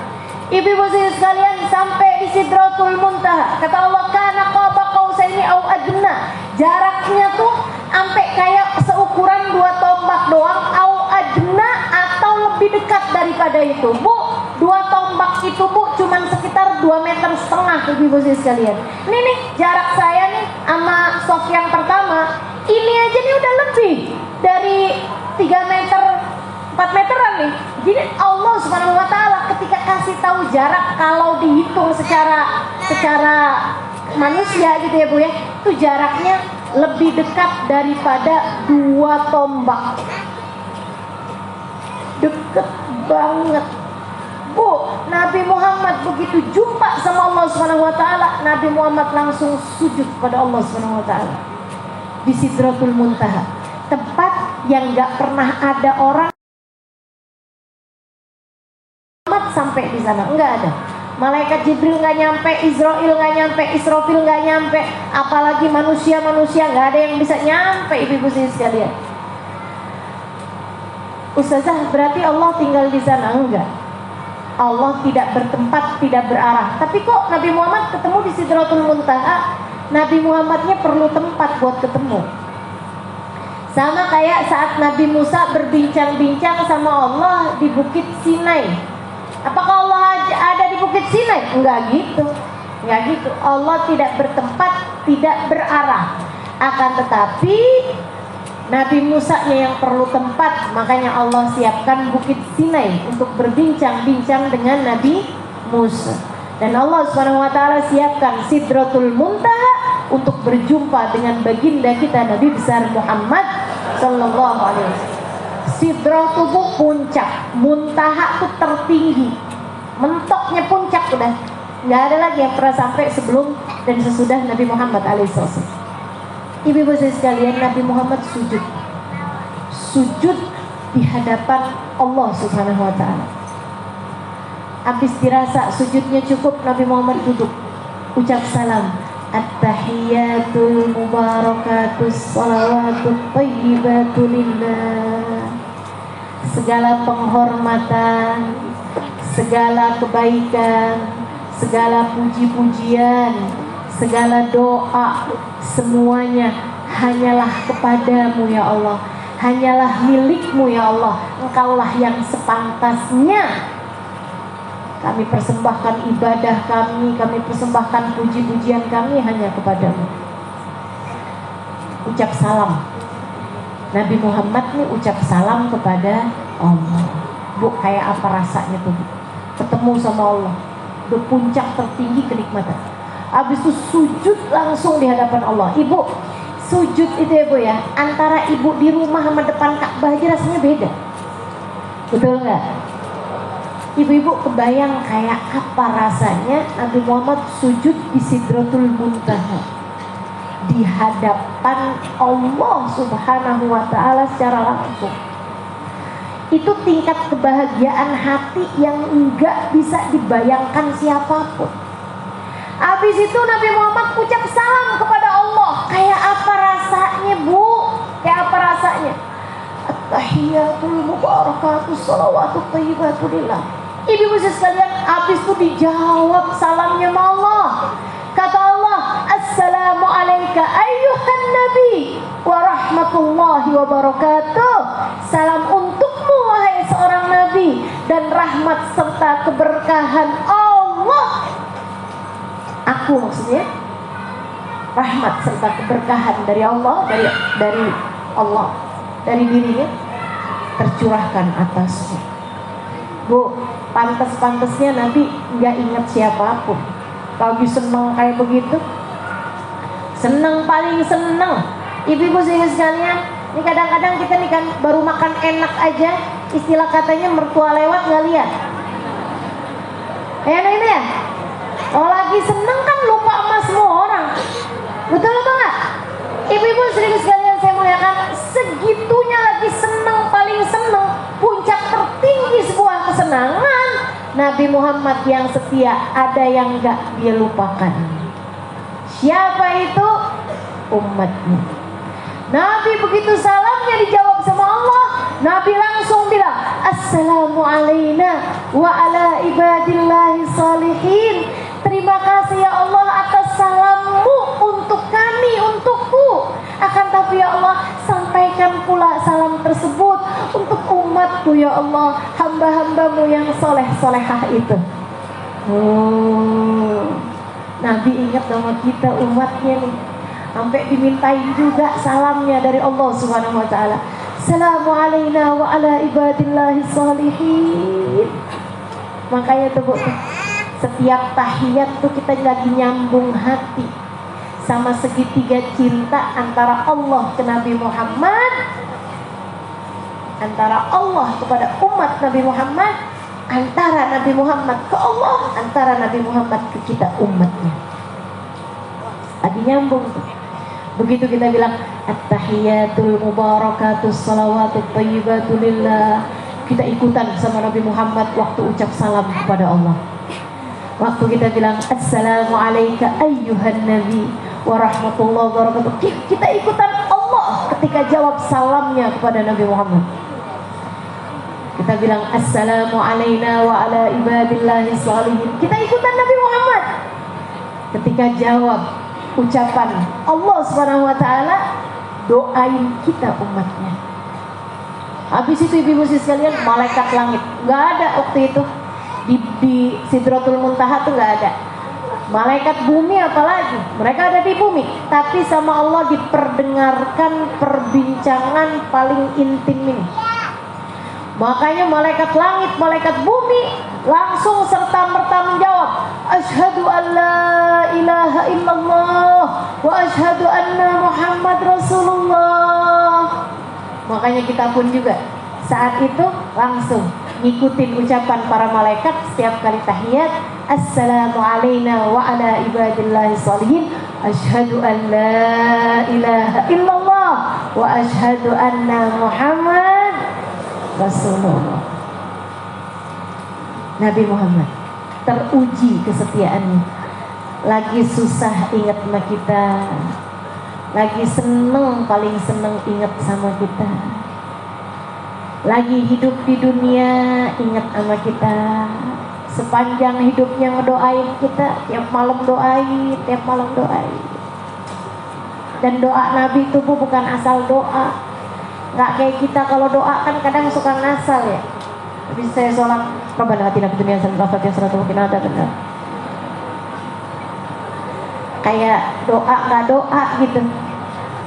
[SPEAKER 1] Ibu-ibu sekalian, sampai di Sidratul Muntaha, kata Allah, kana qaba qausaini au adna. Jaraknya tuh sampai kayak seukuran 2 tombak doang, au adna, atau lebih dekat daripada itu. Bu, 2 tombak itu Bu cuman sekitar 2,5 meter, ibu-ibu sekalian. Ini nih jarak saya nih sama sof yang pertama, ini aja nih udah lebih dari 3 meter, 4 meteran nih. Jadi Allah Subhanahu wa taala ketika kasih tahu jarak, kalau dihitung secara manusia gitu ya Bu ya, itu jaraknya lebih dekat daripada 2 tombak. Deket banget. Bu, Nabi Muhammad begitu jumpa sama Allah Subhanahu wa taala, Nabi Muhammad langsung sujud pada Allah Subhanahu wa taala di Sidratul Muntaha, tempat yang gak pernah ada orang sampai di sana, enggak ada. Malaikat Jibril nggak nyampe, Israel nggak nyampe, Israfil nggak nyampe, apalagi manusia-manusia nggak ada yang bisa nyampe, ibu-ibu sekalian. Ustazah, berarti Allah tinggal di sana? Enggak. Allah tidak bertempat, tidak berarah. Tapi kok Nabi Muhammad ketemu di Sidratul Muntaha? Nabi Muhammadnya perlu tempat buat ketemu. Sama kayak saat Nabi Musa berbincang-bincang sama Allah di Bukit Sinai. Apakah Allah ada di Bukit Sinai? Enggak gitu. Enggak gitu. Allah tidak bertempat, tidak berarah. Akan tetapi Nabi Musa yang perlu tempat, makanya Allah siapkan Bukit Sinai untuk berbincang-bincang dengan Nabi Musa. Dan Allah Subhanahu wa taala siapkan Sidratul Muntaha untuk berjumpa dengan baginda kita Nabi besar Muhammad sallallahu alaihi wasallam. Sidrah tubuh puncak, Muntaha tuh tertinggi, mentoknya puncak udah. Nggak ada lagi yang pernah sampai sebelum dan sesudah Nabi Muhammad alaihissalam. Ibu-ibu sekalian, Nabi Muhammad sujud di hadapan Allah Subhanahu wa taala. Habis dirasa sujudnya cukup, Nabi Muhammad duduk, ucap salam, at-tahiyatul mubarakatus salawatut thayyibatu lillah. Segala penghormatan, segala kebaikan, segala puji-pujian, segala doa, semuanya hanyalah kepadamu ya Allah, hanyalah milikmu ya Allah. Engkaulah yang sepantasnya kami persembahkan ibadah kami persembahkan puji-pujian kami hanya kepadamu. Ucap salam. Nabi Muhammad nih ucap salam kepada Allah. Bu, kayak apa rasanya tuh Bu? Ketemu sama Allah, udah puncak tertinggi kenikmatan. Habis itu sujud langsung di hadapan Allah. Ibu, sujud itu ya Bu ya, antara ibu di rumah sama depan Ka'bah aja rasanya beda. Betul nggak? Ibu-ibu kebayang kayak apa rasanya Nabi Muhammad sujud di Sidratul Muntaha di hadapan Allah Subhanahu wa taala secara langsung. Itu tingkat kebahagiaan hati yang enggak bisa dibayangkan siapapun. Habis itu Nabi Muhammad ucap salam kepada Allah. Kayak apa rasanya Bu? Kayak apa rasanya? At-tahiyatul mubarakatus salawatut thayyibatu lillah. Ibu-ibu sekalian, habis itu dijawab salamnya sama Allah. Kata Allah, assalamu alayka ayyuhan nabi wa rahmatullahi wa barakatuh. Salam untukmu wahai seorang nabi, dan rahmat serta keberkahan Allah. Aku maksudnya rahmat serta keberkahan dari Allah, dari Allah, dari dirinya tercurahkan atasmu. Bu, pantas-pantasnya Nabi nggak ingat siapapun. Lagi seneng kayak begitu, seneng, paling seneng. Ibu-ibu sekalian, Ini kadang-kadang kita nih kan baru makan enak aja, istilah katanya mertua lewat nggak lihat. Ini ya. Kalau lagi seneng kan lupa sama semua orang. Betul apa enggak? Ibu-ibu sering sekalian saya muliakan, segitunya lagi seneng, paling seneng, puncak tertinggi sebuah kesenangan, Nabi Muhammad yang setia, ada yang gak dia lupakan. Siapa itu? Umatnya. Nabi begitu salamnya dijawab sama Allah, Nabi langsung bilang, Assalamu alayna wa ala ibadillahi salihin. Terima kasih ya Allah atas salammu untuk kami, untukku. Akan tapi ya Allah, sampaikan pula salam tersebut untuk umatku ya Allah, hamba-hambamu yang soleh-solehah itu. Nabi ingat sama kita umatnya nih, sampai dimintain juga salamnya dari Allah Subhanahu wa taala. Assalamu alayna wa ala ibadillahi salihin. Makanya tuh Bu, setiap tahiyat tuh kita lagi nyambung hati sama segitiga cinta antara Allah ke Nabi Muhammad, antara Allah kepada umat Nabi Muhammad, antara Nabi Muhammad ke Allah, antara Nabi Muhammad ke kita umatnya. Lagi nyambung tuh. Begitu kita bilang at-tahiyatul mubarakatus salawatut thayyibatu lillah, kita ikutan sama Nabi Muhammad waktu ucap salam kepada Allah. Waktu kita bilang assalamu alayka ayyuhan nabi wa rahmatullahi wa barakatuh, kita ikutan Allah ketika jawab salamnya kepada Nabi Muhammad. Kita bilang assalamu alayna wa ala ibadillahi salihin, kita ikutan Nabi Muhammad ketika jawab ucapan Allah Subhanahu wa taala, doain kita umatnya. Habis itu ibu-ibu sekalian, malaikat langit nggak ada waktu itu di Sidratul Muntaha tuh nggak ada. Malaikat bumi apalagi, mereka ada di bumi, tapi sama Allah diperdengarkan perbincangan paling intim ini. Makanya malaikat langit, malaikat bumi langsung serta-merta menjawab, asyhadu an la ilaha illallah wa asyhadu anna Muhammad Rasulullah. Makanya kita pun juga saat itu langsung ngikutin ucapan para malaikat setiap kali tahiyat, assalamu alayna wa ala ibadillahi salihin, asyhadu an la ilaha illallah wa asyhadu anna Muhammad Rasulullah. Nabi Muhammad teruji kesetiaannya. Lagi susah ingat sama kita, lagi seneng paling seneng ingat sama kita, lagi hidup di dunia ingat sama kita, sepanjang hidupnya ngedoain kita, tiap malam doain, tiap malam doain. Dan doa Nabi itu bukan asal doa, nggak kayak kita kalau doa kan kadang suka ngasal ya. Habis saya sholat, Rabbana atina fid dunya hasanah wa fil akhirati hasanah wa qina adzabannar. Kayak doa nggak doa gitu.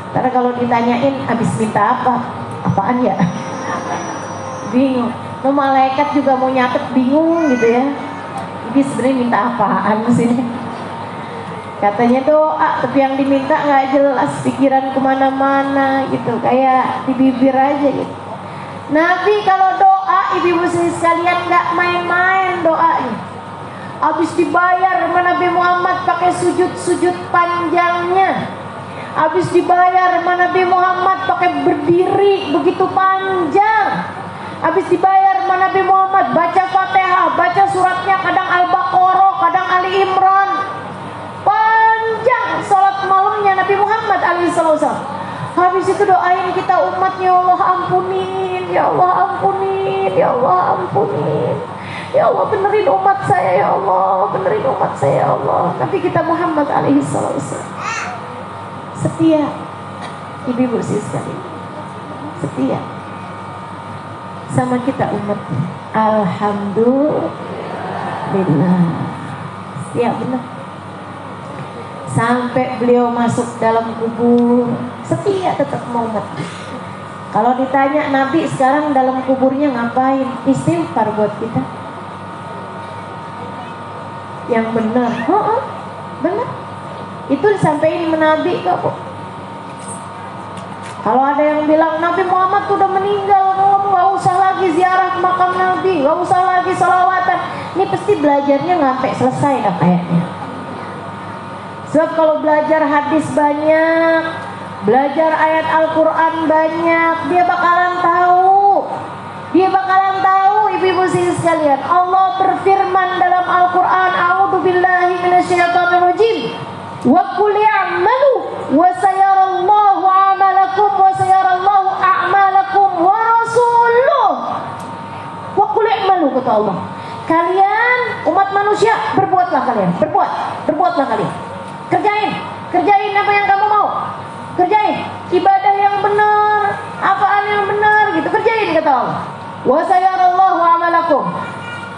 [SPEAKER 1] Karena kalau ditanyain habis minta apa, apaan ya? Bingung. No, malaikat juga mau nyatet bingung gitu ya. Jadi sebenarnya minta apaan sih? Katanya doa, tapi yang diminta nggak jelas, pikiran kemana-mana gitu, kayak di bibir aja gitu. Nabi kalau doa, ibu-ibu sekalian nggak main-main doanya. Habis dibayar sama Nabi Muhammad pakai sujud-sujud panjangnya. Habis dibayar sama Nabi Muhammad pakai berdiri begitu panjang. Habis dibayar sama Nabi Muhammad baca Fatihah, baca suratnya kadang Al-Baqarah, kadang Ali Imran. Panjang salat malamnya Nabi Muhammad alaihissalam. Habis itu doain kita umatnya, ya Allah ampunin, ya Allah ampunin, ya Allah ampunin, ya Allah benerin umat saya, ya Allah benerin umat saya, ya Allah. Tapi kita Muhammad alaihissalam setia, ibu-ibu sekalian, setia sama kita umatnya. Alhamdulillah, setia benar. Sampai beliau masuk dalam kubur, setia tetap mau umat. Kalau ditanya Nabi sekarang dalam kuburnya ngapain, istighfar buat kita. Yang benar, benar. Itu disampaikan Nabi kok. Kalau ada yang bilang Nabi Muhammad sudah meninggal, kamu nggak usah lagi ziarah makam Nabi, nggak usah lagi sholawatan. Ini pasti belajarnya nggak sampai selesai dah kayaknya. Sebab kalau belajar hadis banyak, belajar ayat Al-Quran banyak, dia bakalan tahu. Dia bakalan tahu, ibu-ibu sekalian. Allah berfirman dalam Al-Quran, A'udzubillahi minasyaitonirrajim. Wa qul i'malu wa sayarallahu 'amalakum wa sayarallahu a'malakum wa rasuluh. Wa qul i'malu, kata Allah. Kalian umat manusia, berbuatlah kalian, berbuatlah kalian. Kerjain apa yang kamu mau. Kerjain ibadah yang benar, apaan yang benar gitu, kerjain, kata Allah. Wa sayarallahu 'amalakum.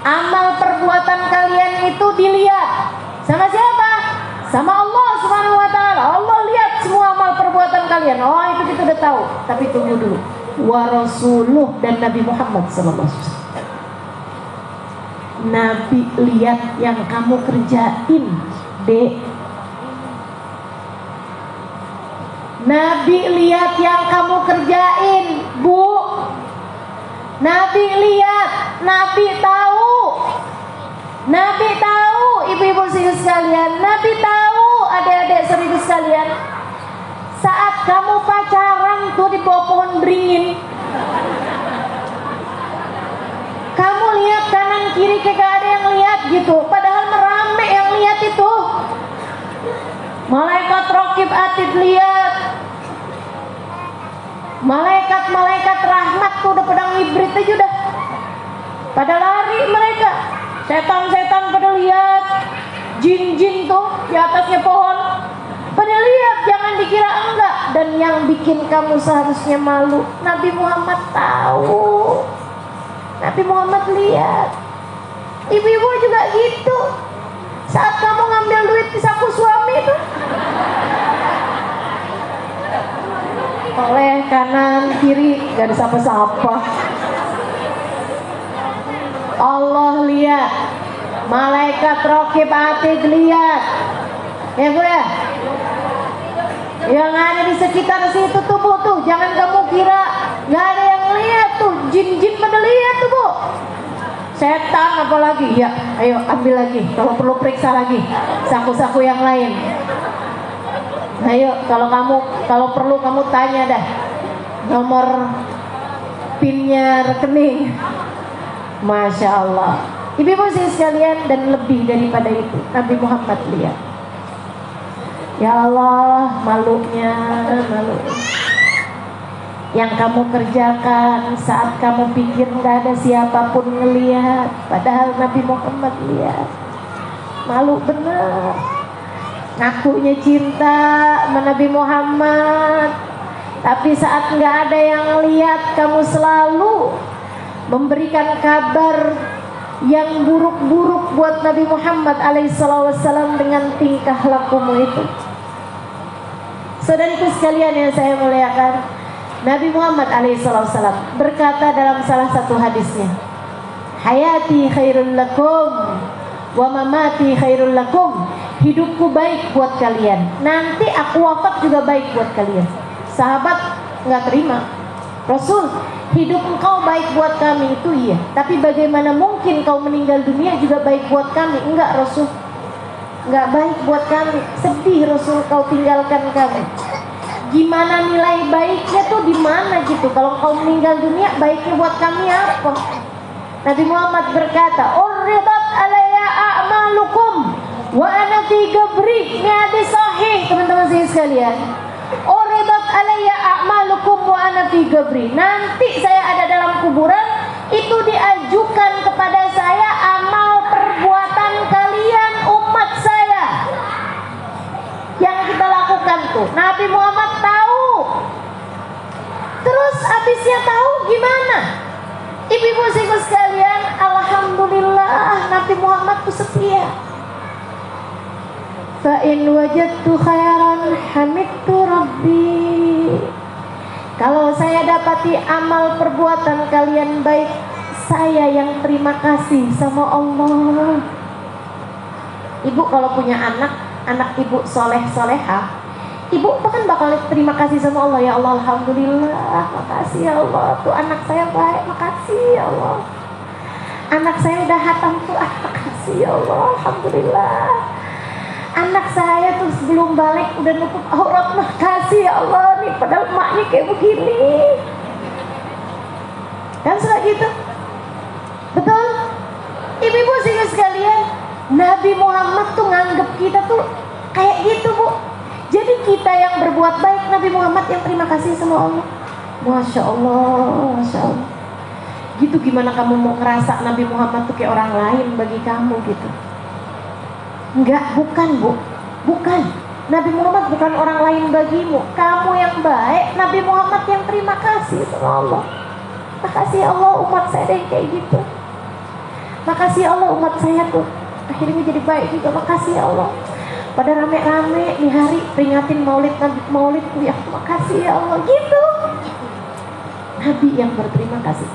[SPEAKER 1] Amal perbuatan kalian itu dilihat. Sama siapa? Sama Allah Subhanahu wa taala. Allah lihat semua amal perbuatan kalian. Oh, itu kita udah tahu. Tapi tunggu dulu. Wa rasuluh, dan Nabi Muhammad sallallahu alaihi wasallam. Nabi lihat yang kamu kerjain, Dek. Nabi lihat yang kamu kerjain, Bu. Nabi lihat, Nabi tahu. Nabi tahu, ibu-ibu sekalian. Nabi tahu, adik-adik seribu sekalian. Saat kamu pacaran tuh di bawah pohon beringin, kamu lihat kanan kiri kayak ada yang lihat gitu, padahal merame yang lihat itu. Malaikat Raqib Atid lihat, malaikat rahmat tuh udah pedang ibrit aja udah pada lari mereka. Setan-setan pada lihat, jin-jin tuh di atasnya pohon pada lihat, jangan dikira enggak. Dan yang bikin kamu seharusnya malu, Nabi Muhammad tahu, Nabi Muhammad lihat. Ibu-ibu juga gitu. Saat kamu ngambil duit di saku suami itu, oleh kanan kiri gak ada sapa-sapa. Allah lihat, malaikat Raqib Atid lihat, ya Bu ya. Yang ada di sekitar situ tuh Bu tuh, jangan kamu kira gak ada yang lihat tuh, jin-jin pada lihat tuh Bu. Setan apalagi, ya ayo ambil lagi, kalau perlu periksa lagi saku-saku yang lain. Ayo kalau perlu kamu tanya dah nomor pinnya rekening. Masya Allah, ibu-ibu sekalian, dan lebih daripada itu, Nabi Muhammad lihat. Ya Allah, malunya, malu. Yang kamu kerjakan saat kamu pikir nggak ada siapapun ngelihat, padahal Nabi Muhammad lihat. Malu bener. Ngakunya cinta sama Nabi Muhammad, tapi saat nggak ada yang lihat, kamu selalu memberikan kabar yang buruk-buruk buat Nabi Muhammad alaihissalam dengan tingkah lakumu itu. Saudariku sekalian yang saya muliakan, Nabi Muhammad alaihissalam berkata dalam salah satu hadisnya, hayati khairul lakum wa mamati khairul lakum. Hidupku baik buat kalian, nanti aku wafat juga baik buat kalian. Sahabat nggak terima. Rasul, hidup engkau baik buat kami itu iya, tapi bagaimana mungkin kau meninggal dunia juga baik buat kami? Enggak Rasul, enggak baik buat kami. Sedih Rasul kau tinggalkan kami. Gimana nilai baiknya tuh di mana gitu? Kalau kau meninggal dunia, baiknya buat kami apa? Nabi Muhammad berkata, "Uridat alayya a'malukum wa ana fi qabri." Ini hadis sahih teman-teman sekalian. Uridat alayya a'malukum wa ana fi qabri. Nanti saya ada dalam kuburan, itu diajukan kepada saya amal perbuatan kalian umat saya yang kita lakukan tuh. Nabi Muhammad tahu. Terus habisnya tahu gimana? Ibu-ibu sekalian, alhamdulillah Nabi Muhammad tuh setia. Fa in wajadtu khairan hamidtu rabbi. Kalau saya dapati amal perbuatan kalian baik, saya yang terima kasih sama Allah. Ibu kalau punya anak ibu soleh solehah, ibu bahkan bakal terima kasih sama Allah. Ya Allah, alhamdulillah, makasih ya Allah, tuh anak saya baik, makasih ya Allah. Anak saya udah hatam tuh, makasih ya Allah, alhamdulillah. Anak saya tuh sebelum balik udah nutup aurat, makasih ya Allah, nih padahal emaknya kayak begini. Kan suka gitu, betul? Ibu-ibu sehingga sekalian, Nabi Muhammad tuh nganggep kita tuh kayak gitu, Bu. Jadi kita yang berbuat baik, Nabi Muhammad yang terima kasih sama Allah. Masya Allah, Masya Allah. Gitu gimana kamu mau ngerasa Nabi Muhammad tuh kayak orang lain bagi kamu gitu? Enggak, bukan, Bu. Bukan. Nabi Muhammad bukan orang lain bagimu. Kamu yang baik, Nabi Muhammad yang terima kasih sama Allah. Makasih ya Allah, umat saya ada yang kayak gitu. Makasih ya Allah, umat saya tuh akhirnya jadi baik juga. Makasih ya Allah. Pada rame-rame di hari peringatin maulid Nabi, maulid ya, makasih ya Allah. Gitu. Nabi yang berterima kasih.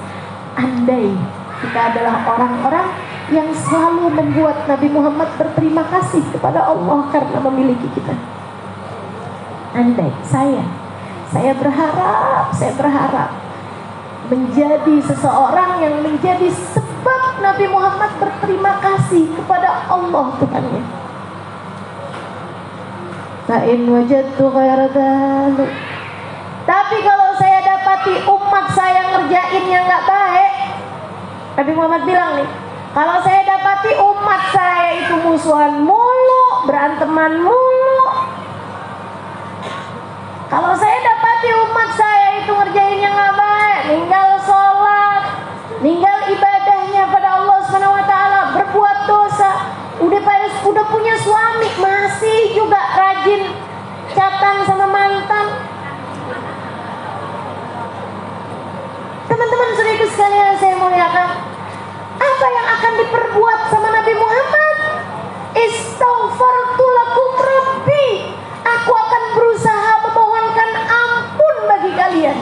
[SPEAKER 1] Andai kita adalah orang-orang yang selalu membuat Nabi Muhammad berterima kasih kepada Allah karena memiliki kita. Andai saya berharap menjadi seseorang yang menjadi sebab Nabi Muhammad berterima kasih kepada Allah Tuhannya. Fa'in wajadtu ghaira dzalik. Tapi kalau saya dapati umat saya ngerjain yang gak baik, Nabi Muhammad bilang nih, kalau saya dapati umat saya itu musuhan mulu, beranteman mulu, kalau saya dapati umat saya itu ngerjain yang gak baik, ninggal sholat, ninggal ibadahnya pada Allah SWT, berbuat dosa, udah punya suami masih juga rajin chatan sama mantan. Teman-teman saudaraku sekalian saya muliakan, apa yang akan diperbuat sama Nabi Muhammad? Istaghfartu lakum Rabbi, aku akan berusaha memohonkan ampun bagi kalian.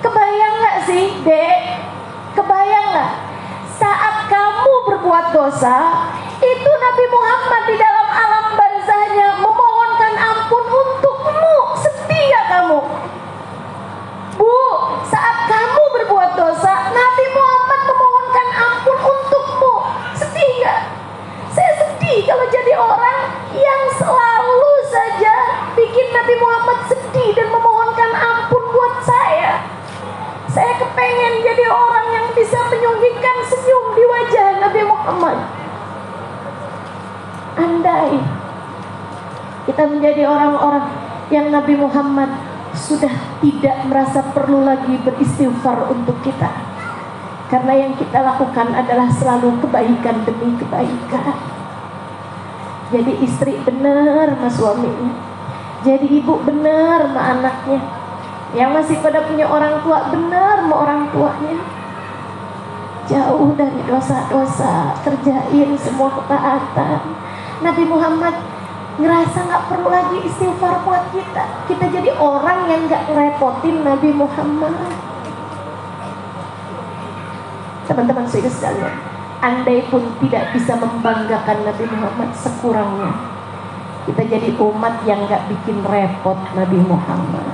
[SPEAKER 1] Kebayang gak sih, Dek? Kebayang gak? Saat kamu berbuat dosa, itu Nabi Muhammad di dalam alam barzahnya memohonkan ampun untukmu, setia kamu. Bu, saat kamu berbuat dosa, Nabi Muhammad memohonkan ampun untukmu, setia. Saya sedih kalau jadi orang yang selalu saja bikin Nabi Muhammad sedih dan memohonkan ampun buat saya. Saya kepengen jadi orang yang bisa menyunggihkan senyum di wajah Nabi Muhammad. Andai kita menjadi orang-orang yang Nabi Muhammad sudah tidak merasa perlu lagi beristighfar untuk kita, karena yang kita lakukan adalah selalu kebaikan demi kebaikan. Jadi istri benar sama suaminya, jadi ibu benar sama anaknya, yang masih pada punya orang tua benar sama orang tuanya, jauh dari dosa-dosa, kerjain semua ketaatan. Nabi Muhammad ngerasa gak perlu lagi istighfar buat kita. Kita jadi orang yang gak ngerepotin Nabi Muhammad. Teman-teman saudara sekalian, andai pun tidak bisa membanggakan Nabi Muhammad, sekurangnya kita jadi umat yang gak bikin repot Nabi Muhammad.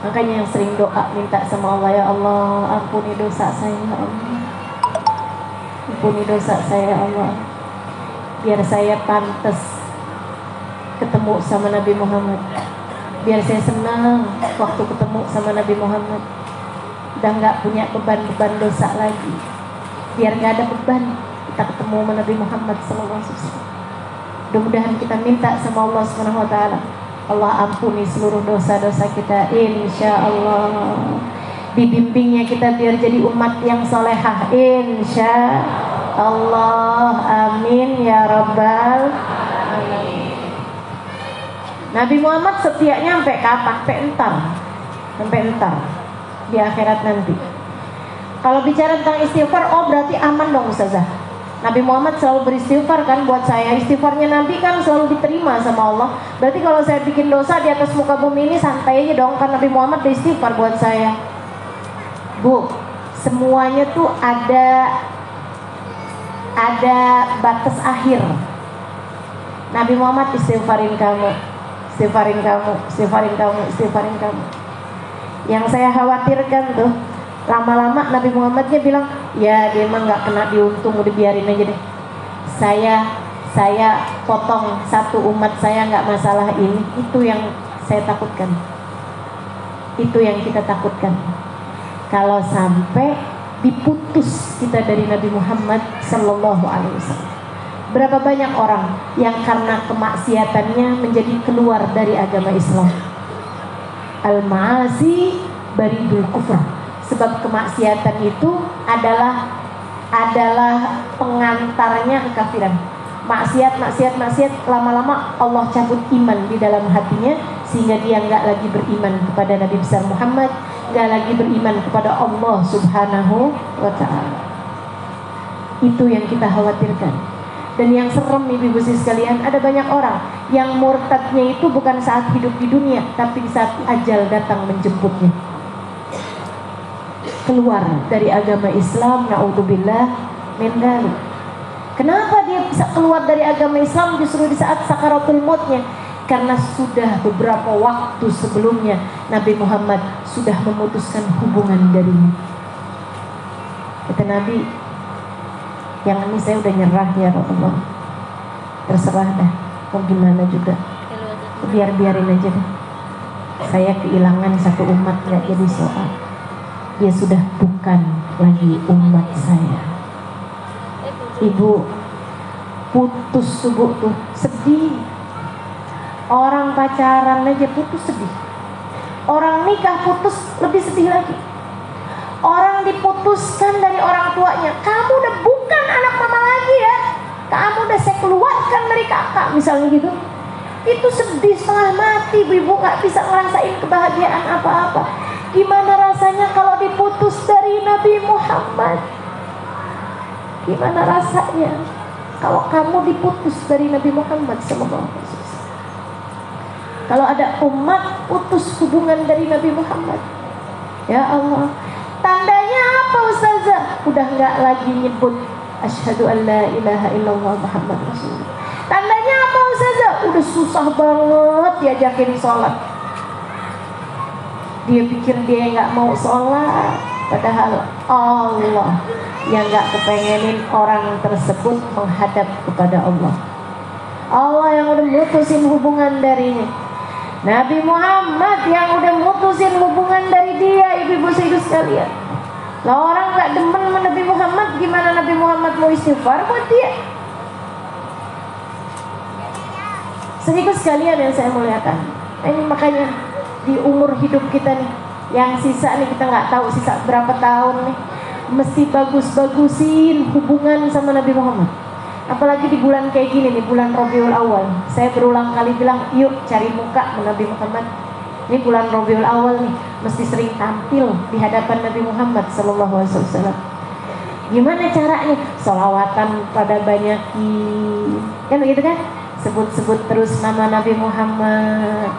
[SPEAKER 1] Makanya yang sering doa minta sama Allah, ya Allah ampuni dosa saya ya Allah, ampuni dosa saya ya Allah, biar saya pantas ketemu sama Nabi Muhammad, biar saya senang waktu ketemu sama Nabi Muhammad, udah gak punya beban-beban dosa lagi, biar gak ada beban kita ketemu sama Nabi Muhammad SAW. Mudah-mudahan kita minta sama Allah SWT, Allah ampuni seluruh dosa-dosa kita, insya Allah. Dibimbingnya kita biar jadi umat yang solehah, insya Allah, amin ya rabbal alamin. Nabi Muhammad setianya sampai kapan? Sampai entar di akhirat nanti. Kalau bicara tentang istighfar, oh berarti aman dong Ustazah. Nabi Muhammad selalu beristighfar kan buat saya. Istighfarnya Nabi kan selalu diterima sama Allah. Berarti kalau saya bikin dosa di atas muka bumi ini santai aja dong, kan Nabi Muhammad beristighfar buat saya. Bu, semuanya tuh ada batas akhir. Nabi Muhammad istighfarin kamu, istighfarin kamu, istighfarin kamu, istighfarin kamu. Yang saya khawatirkan tuh, lama-lama Nabi Muhammadnya bilang, ya dia emang nggak kena diuntung, udah biarin aja deh. Saya potong satu umat saya nggak masalah ini. Itu yang saya takutkan. Itu yang kita takutkan. Kalau sampai diputus kita dari Nabi Muhammad Sallallahu Alaihi Wasallam. Berapa banyak orang yang karena kemaksiatannya menjadi keluar dari agama Islam. Al-ma'asi baridul kufr. Sebab kemaksiatan itu adalah pengantarnya kekafiran. Maksiat lama-lama Allah cabut iman di dalam hatinya, sehingga dia nggak lagi beriman kepada Nabi besar Muhammad, nggak lagi beriman kepada Allah Subhanahu wa Ta'ala. Itu yang kita khawatirkan. Dan yang serem ibu-ibu sekalian, ada banyak orang yang murtadnya itu bukan saat hidup di dunia, tapi saat ajal datang menjemputnya. Keluar dari agama Islam, na'udzubillah min dzalik. Kenapa dia bisa keluar dari agama Islam justru di saat sakaratul mautnya? Karena sudah beberapa waktu sebelumnya Nabi Muhammad sudah memutuskan hubungan darinya. Kata Nabi, yang ini saya udah nyerah ya Rasulullah, terserah dah, mau gimana juga, biarin aja deh. Saya kehilangan satu umat, nggak jadi soal. Dia sudah bukan lagi umat saya. Ibu putus subuh tuh sedih. Orang pacaran aja putus sedih. Orang nikah putus lebih sedih lagi. Orang diputuskan dari orang tuanya, kamu udah bukan anak mama lagi ya, kamu udah saya keluarkan dari kakak, misalnya gitu. Itu sedih setengah mati, ibu nggak bisa ngerasain kebahagiaan apa-apa. Gimana rasanya kalau diputus dari Nabi Muhammad? Gimana rasanya kalau kamu diputus dari Nabi Muhammad SAW? Kalau ada umat putus hubungan dari Nabi Muhammad, ya Allah, tandanya apa Ustazah? Udah nggak lagi nyebut asyhadu an la ilaha illallah Muhammad Rasulullah. Tandanya apa Ustazah? Udah susah banget diajakin sholat. Dia pikir dia nggak mau sholat, padahal Allah yang nggak kepengenin orang tersebut menghadap kepada Allah. Allah yang udah mutusin hubungan darinya. Nabi Muhammad yang udah mutusin hubungan dari dia, ibu-ibu sekalian. Lah orang nggak demen sama Nabi Muhammad, gimana Nabi Muhammad mau istighfar buat dia? Sedikit sekalian yang saya muliakan. Ini makanya di umur hidup kita nih, yang sisa nih kita nggak tahu sisa berapa tahun nih, mesti bagus-bagusin hubungan sama Nabi Muhammad. Apalagi di bulan kayak gini nih, bulan Rabiul Awal. Saya berulang kali bilang, yuk cari muka Nabi Muhammad. Ini bulan Rabiul Awal nih, mesti sering tampil di hadapan Nabi Muhammad Sallallahu Alaihi Wasallam. Gimana caranya? Sholawatan pada banyakin, kan begitu kan? Sebut-sebut terus nama Nabi Muhammad.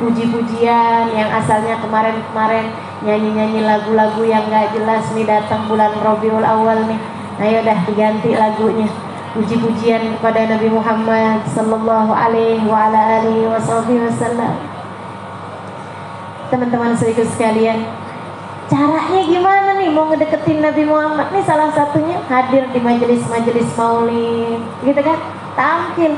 [SPEAKER 1] Puji-pujian yang asalnya kemarin-kemarin nyanyi-nyanyi lagu-lagu yang gak jelas nih, datang bulan Rabiul Awal nih, ayo dah diganti lagunya. Puji-pujian kepada Nabi Muhammad Sallallahu Alaihi Wasallam. Teman-teman saudara sekalian, caranya gimana nih mau ngedeketin Nabi Muhammad? Nih salah satunya hadir di majelis-majelis maulid, gitu kan? Tampil.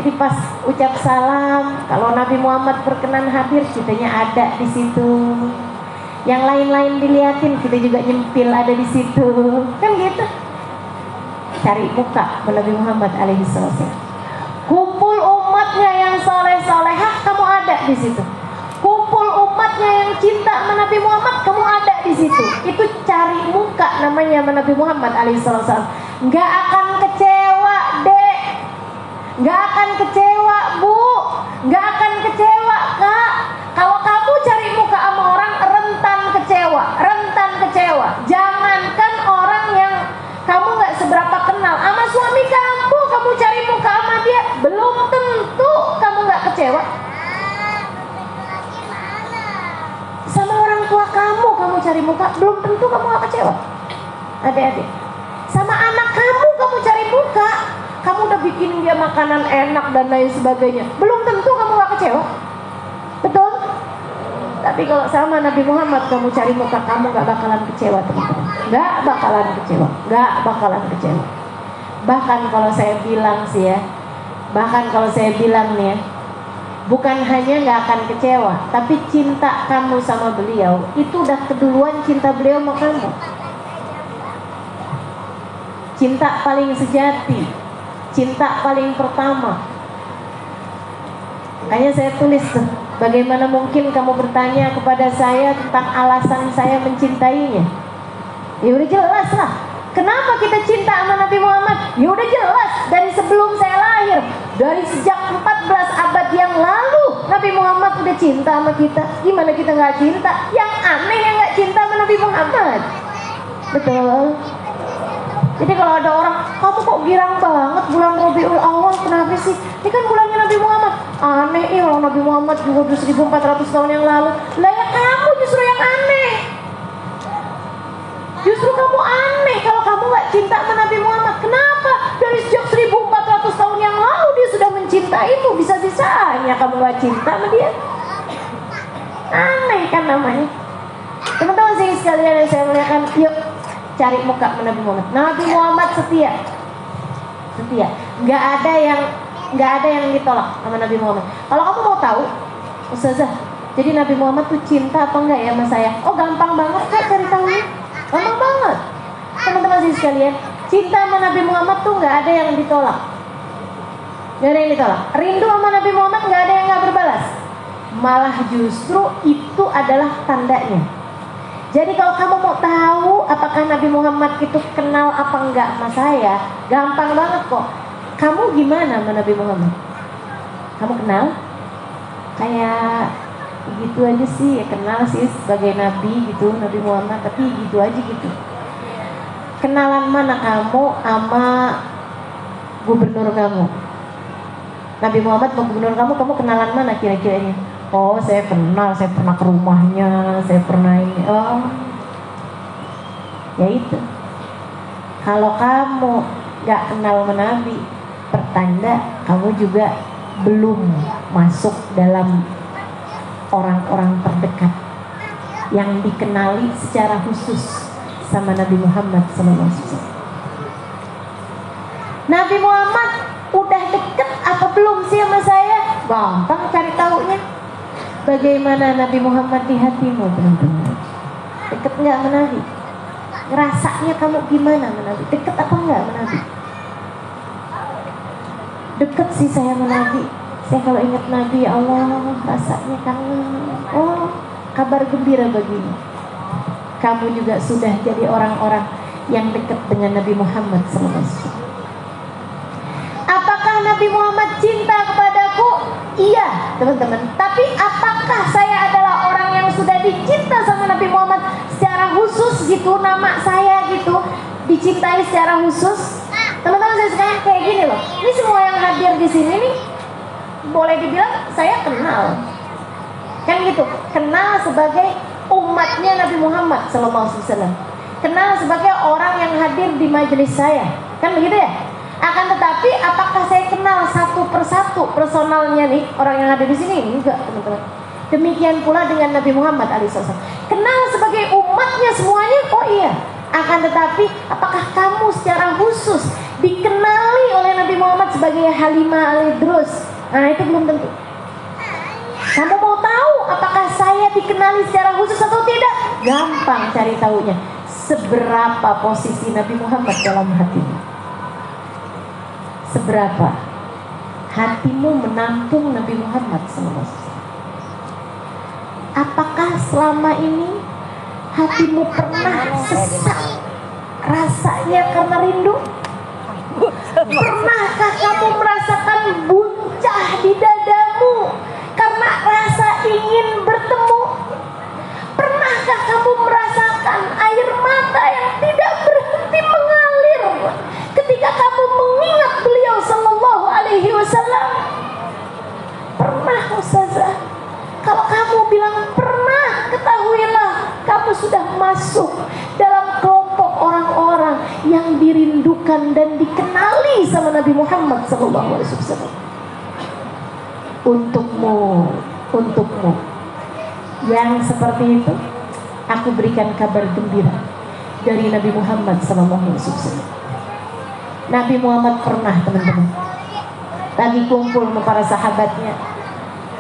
[SPEAKER 1] Jadi pas ucap salam, kalau Nabi Muhammad berkenan hadir, kitanya ada di situ. Yang lain-lain diliatin, kita juga nyempil ada di situ, kan gitu. Cari muka Nabi Muhammad alaihi wasallam. Kumpul umatnya yang soleh-solehah, kamu ada di situ. Kumpul umatnya yang cinta sama Nabi Muhammad, kamu ada di situ. Itu cari muka namanya Nabi Muhammad alaihi wasallam. Nggak akan kecewa, Dek. Nggak akan kecewa, Bu. Nggak akan kecewa, Kak. Kalau kamu cari muka sama orang, rentan kecewa. Jangankan orang yang kamu nggak seberapa kenal, sama suami kamu cari muka sama dia, belum tentu kamu nggak kecewa. Sama orang tua kamu cari muka, belum tentu kamu nggak kecewa. Adik-adik, sama anak kamu cari muka, kamu udah bikin dia makanan enak dan lain sebagainya, belum tentu kamu gak kecewa. Betul? Tapi kalau sama Nabi Muhammad kamu cari muka, kamu gak bakalan kecewa, teman-teman. Gak bakalan kecewa, gak bakalan kecewa. Bahkan kalau saya bilang sih ya, bahkan kalau saya bilang nih ya, bukan hanya gak akan kecewa, tapi cinta kamu sama beliau itu udah keduluan cinta beliau sama kamu. Cinta paling sejati, cinta paling pertama. Makanya saya tulis tuh, bagaimana mungkin kamu bertanya kepada saya tentang alasan saya mencintainya? Ya udah jelas lah. Kenapa kita cinta sama Nabi Muhammad? Ya udah jelas, dari sebelum saya lahir, dari sejak 14 abad yang lalu Nabi Muhammad udah cinta sama kita. Gimana kita nggak cinta? Yang aneh yang nggak cinta sama Nabi Muhammad. Betul. Jadi kalau ada orang, kamu kok girang banget bulan Rabiul Awal, kenapa sih? Ini kan bulannya Nabi Muhammad. Aneh ya, orang Nabi Muhammad juga 1400 tahun yang lalu. Lah ya kamu justru yang aneh. Justru kamu aneh kalau kamu gak cinta sama Nabi Muhammad. Kenapa? Dari sejak 1400 tahun yang lalu dia sudah mencintaimu. Bisa-bisanya kamu gak cinta sama dia. Aneh kan namanya. Teman-teman sih sekalian yang saya muliakan, yuk cari muka Nabi Muhammad. Nabi Muhammad setia. Setia. Gak ada yang ditolak sama Nabi Muhammad. Kalau kamu mau tahu, Ustazah, jadi Nabi Muhammad tuh cinta apa enggak ya sama saya? Oh gampang banget kak cari tahunya. Gampang banget. Teman-teman sih sekalian, cinta sama Nabi Muhammad tuh gak ada yang ditolak. Gak ada yang ditolak. Rindu sama Nabi Muhammad gak ada yang gak berbalas. Malah justru itu adalah tandanya. Jadi kalau kamu mau tahu apakah Nabi Muhammad itu kenal apa enggak sama saya, gampang banget kok. Kamu gimana sama Nabi Muhammad? Kamu kenal? Kayak gitu aja sih, ya kenal sih sebagai Nabi gitu, Nabi Muhammad, tapi gitu aja gitu. Kenalan mana kamu sama gubernur kamu? Nabi Muhammad sama gubernur kamu kenalan mana kira-kiranya? Oh saya kenal, saya pernah ke rumahnya, saya pernah ini. Oh ya itu. Kalau kamu gak kenal sama Nabi, pertanda kamu juga belum masuk dalam orang-orang terdekat yang dikenali secara khusus sama Nabi Muhammad SAW. Nabi Muhammad udah deket apa belum sih sama saya? Gampang cari taunya. Bagaimana Nabi Muhammad di hatimu, teman-teman? Deket nggak sama Nabi? Ngerasanya kamu gimana sama Nabi? Deket apa enggak sama Nabi? Deket sih saya sama Nabi. Saya kalau ingat Nabi, ya Allah, rasanya kangen. Oh, kabar gembira bagimu. Kamu juga sudah jadi orang-orang yang dekat dengan Nabi Muhammad SAW. Apakah Nabi Muhammad cinta kepadaku? Iya, teman-teman. Tapi apakah saya adalah orang yang sudah dicinta sama Nabi Muhammad secara khusus gitu, nama saya gitu dicintai secara khusus? Teman-teman saya sekarang kayak gini loh. Ini semua yang hadir di sini nih boleh dibilang saya kenal. Kan gitu, kenal sebagai umatnya Nabi Muhammad SAW. Kenal sebagai orang yang hadir di majelis saya. Kan begitu ya? Akan tetapi apakah saya kenal satu persatu personalnya nih orang yang ada di sini? Enggak, teman-teman. Demikian pula dengan Nabi Muhammad SAW. Kenal sebagai umatnya semuanya? Oh iya. Akan tetapi apakah kamu secara khusus dikenali oleh Nabi Muhammad sebagai Halimah al-Idrus? Nah itu belum tentu. Kamu mau tahu apakah saya dikenali secara khusus atau tidak? Gampang cari tahunya. Seberapa posisi Nabi Muhammad dalam hatimu? Seberapa hatimu menampung Nabi Muhammad SAW? Apakah selama ini hatimu pernah sesak rasanya karena rindu? Pernahkah kamu merasakan buncah di dadamu karena rasa ingin bertemu? Pernahkah kamu merasakan air mata yang tidak berhenti mengalir ketika kamu mengingat beliau sallallahu alaihi wasallam? Pernah, Ustazah? Kalau kamu bilang pernah, ketahuilah kamu sudah masuk dalam kelompok orang-orang yang yang dirindukan dan dikenali sama Nabi Muhammad SAW. Untukmu yang seperti itu, aku berikan kabar gembira dari Nabi Muhammad SAW. Nabi Muhammad pernah, teman-teman, lagi kumpul sama para sahabatnya,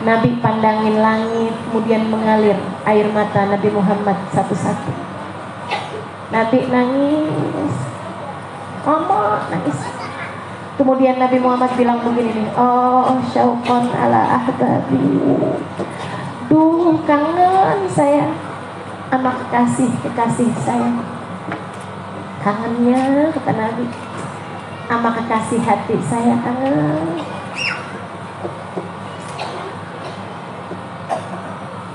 [SPEAKER 1] Nabi pandangin langit, kemudian mengalir air mata Nabi Muhammad satu-satu. Nabi nangis, mama nangis. Kemudian Nabi Muhammad bilang begini nih, oh syauqan ala ahbabi, duh kangen saya sama kekasih saya. Kangennya, kata Nabi, sama kekasih hati saya, kangen.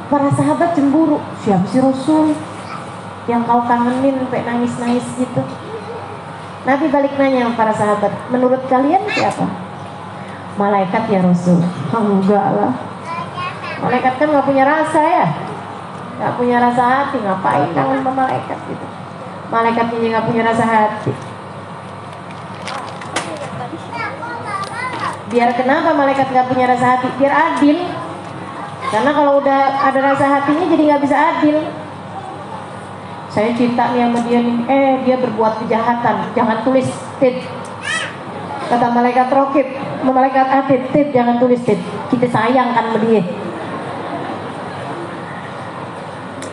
[SPEAKER 1] Para sahabat cemburu, siapa sih Rasul yang kau kangenin sampai nangis-nangis gitu? Nabi balik nanya sama para sahabat, menurut kalian siapa? Malaikat ya Rasul? Enggak lah, malaikat kan gak punya rasa ya, gak punya rasa hati, ngapain kangen sama malaikat gitu? Malaikatnya juga gak punya rasa hati. Biar kenapa malaikat gak punya rasa hati? Biar adil. Karena kalau udah ada rasa hatinya jadi nggak bisa adil. Saya cinta nih sama dia nih, dia berbuat kejahatan, jangan tulis tit. Kata malaikat Rokib, malaikat Atid, tit jangan tulis tit. Kita sayang kan sama dia.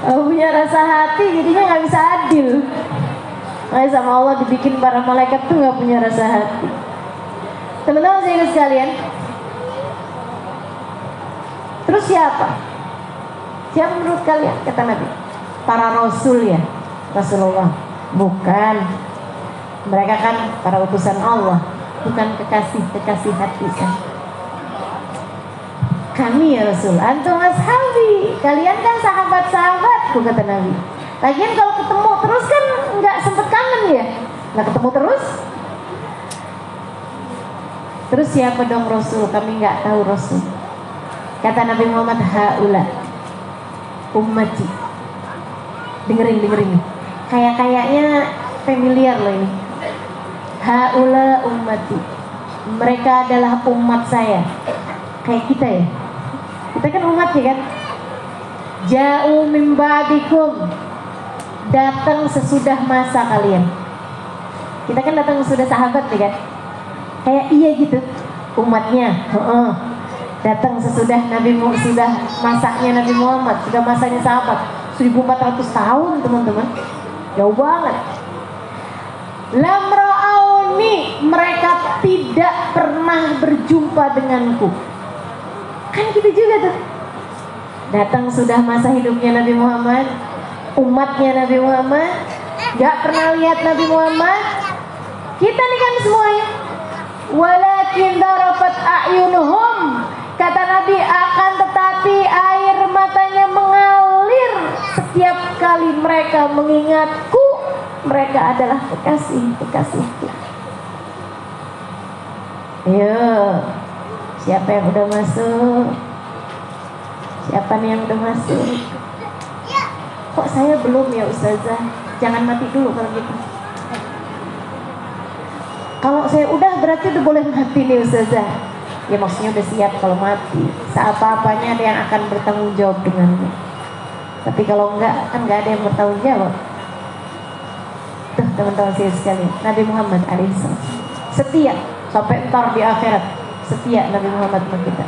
[SPEAKER 1] Punya rasa hati jadinya nggak bisa adil. Makanya sama Allah dibikin para malaikat tuh nggak punya rasa hati. Teman-teman sekalian. Terus siapa? Siapa menurut kalian? Kata Nabi, para Rasul ya, Rasulullah. Bukan. Mereka kan para utusan Allah, bukan kekasih hati kan. Kami ya Rasul, antum ashabi, kalian kan sahabat-sahabatku, kata Nabi. Lagian kalau ketemu terus kan nggak sempet kangen ya, nggak ketemu terus. Terus siapa dong Rasul? Kami nggak tahu Rasul. Kata Nabi Muhammad, haula ummati. Dengerin. Kayaknya familiar loh ini. Haula ummati. Mereka adalah umat saya. Kayak kita ya. Kita kan umat ya kan. Ja'u min ba'dikum. Datang sesudah masa kalian. Kita kan datang sesudah sahabat ya kan. Kayak iya gitu umatnya. Datang sesudah sudah masanya Nabi Muhammad, sudah masanya sahabat 1400 tahun teman-teman, jauh banget. Lam ra'auni, mereka tidak pernah berjumpa denganku. Kan gitu juga tuh. Datang sudah masa hidupnya Nabi Muhammad, umatnya Nabi Muhammad, gak pernah lihat Nabi Muhammad. Kita nih kan semuanya. Walakin darafat a'yunuhum, kata Nabi, akan tetapi air matanya mengalir setiap kali mereka mengingatku. Mereka adalah kekasihku. Ayo, siapa yang udah masuk? Siapa nih yang udah masuk? Kok saya belum ya Ustazah? Jangan mati dulu kalau gitu. Kalau saya udah berarti udah boleh mati nih Ustazah. Ya maksudnya udah siap kalau mati. Seapa-apanya ada yang akan bertanggung jawab dengannya. Tapi kalau enggak, kan enggak ada yang bertanggung jawab. Tuh teman-teman sekalian, Nabi Muhammad alaihissalam setia sampai entar di akhirat. Setia Nabi Muhammad sama kita.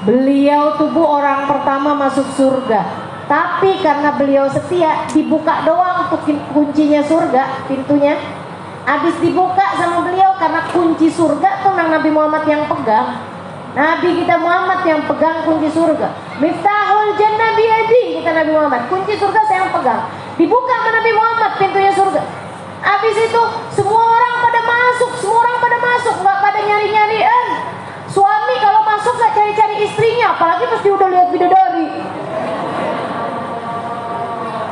[SPEAKER 1] Beliau tubuh orang pertama masuk surga. Tapi karena beliau setia, dibuka doang untuk kuncinya surga, pintunya. Habis dibuka sama beliau karena kunci surga tuh Nabi Muhammad yang pegang. Nabi kita Muhammad yang pegang kunci surga. Miftahul jannah biyadi, kata Nabi Muhammad. Kunci surga saya yang pegang. Dibuka sama Nabi Muhammad pintunya surga. Habis itu semua orang pada masuk, nggak pada nyari-nyarian. Suami kalau masuk nggak cari-cari istrinya, apalagi pasti udah lihat bidadari.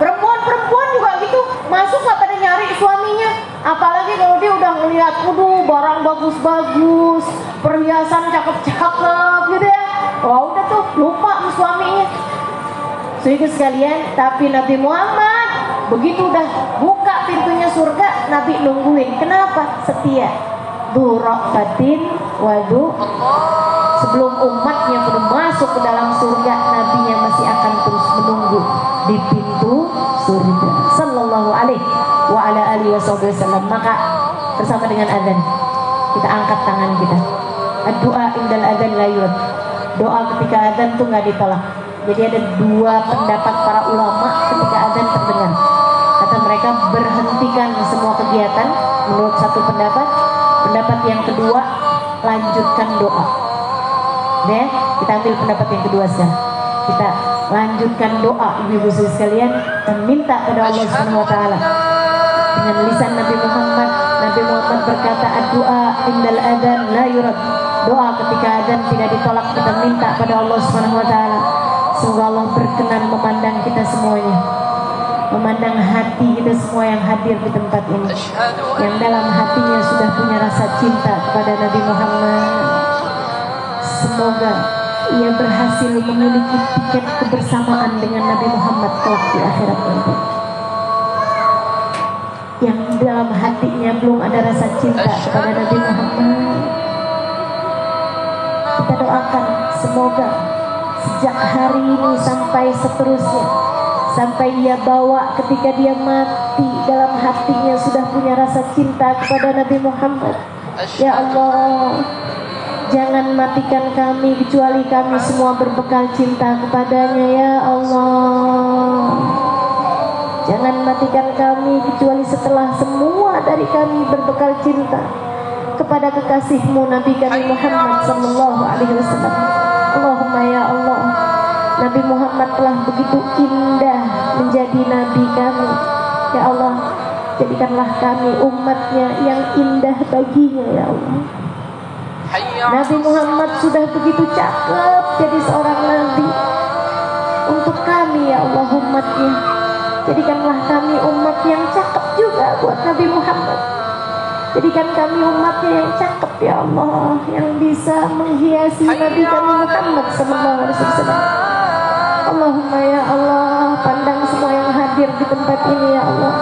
[SPEAKER 1] Perempuan juga gitu, masuk nggak pada nyari suaminya. Apalagi kalau dia udah ngeliat, barang bagus-bagus, perhiasan cakep-cakep gitu ya. Wah udah tuh lupa sama suaminya. Sehingga sekalian, tapi Nabi Muhammad begitu udah buka dibuka pintunya surga, Nabi nungguin. Kenapa? Setia. Duraqatin wadu. Sebelum umatnya pun masuk ke dalam surga, nabinya masih akan terus menunggu di pintu surga. Sallallahu alaihi wa ala alihi wasallam. Maka bersama dengan azan kita angkat tangan kita. Doa indal azan la yurad. Doa ketika azan tuh nggak ditolak. Jadi ada dua pendapat para ulama ketika azan terdengar. Kata mereka berhentikan semua kegiatan menurut satu pendapat. Pendapat yang kedua, lanjutkan doa. Ya, kita ambil pendapat yang kedua sekarang. Kita lanjutkan doa ibu-ibu sekalian dan minta pada Allah Subhanahu wa taala dengan lisan Nabi Muhammad. Nabi Muhammad berkata, "Doa indal adzan la yurad." Doa ketika adzan tidak ditolak. Kita minta pada Allah Subhanahu wa taala semoga Allah berkenan memandang kita semuanya, memandang hati kita semua yang hadir di tempat ini, yang dalam hatinya sudah punya rasa cinta kepada Nabi Muhammad. Semoga ia berhasil memiliki tiket kebersamaan dengan Nabi Muhammad kelak di akhirat nanti. Yang dalam hatinya belum ada rasa cinta kepada Nabi Muhammad, kita doakan semoga sejak hari ini sampai seterusnya, sampai ia bawa ketika dia mati, dalam hatinya sudah punya rasa cinta kepada Nabi Muhammad. Ya Allah, jangan matikan kami kecuali kami semua berbekal cinta kepadanya. Ya Allah, jangan matikan kami kecuali setelah semua dari kami berbekal cinta kepada kekasihmu Nabi kami Muhammad sallallahu alaihi wasallam. Allahumma ya Allah, Nabi Muhammad telah begitu indah menjadi Nabi kami. Ya Allah, jadikanlah kami umatnya yang indah baginya. Ya Allah, Nabi Muhammad sudah begitu cakep jadi seorang Nabi untuk kami. Ya Allah, umatnya, jadikanlah kami umat yang cakep juga buat Nabi Muhammad. Jadikan kami umatnya yang cakep. Ya Allah, yang bisa menghiasi Nabi kami Muhammad sallallahu alaihi wasallam. Allahumma ya Allah, pandang semua yang hadir di tempat ini. Ya Allah,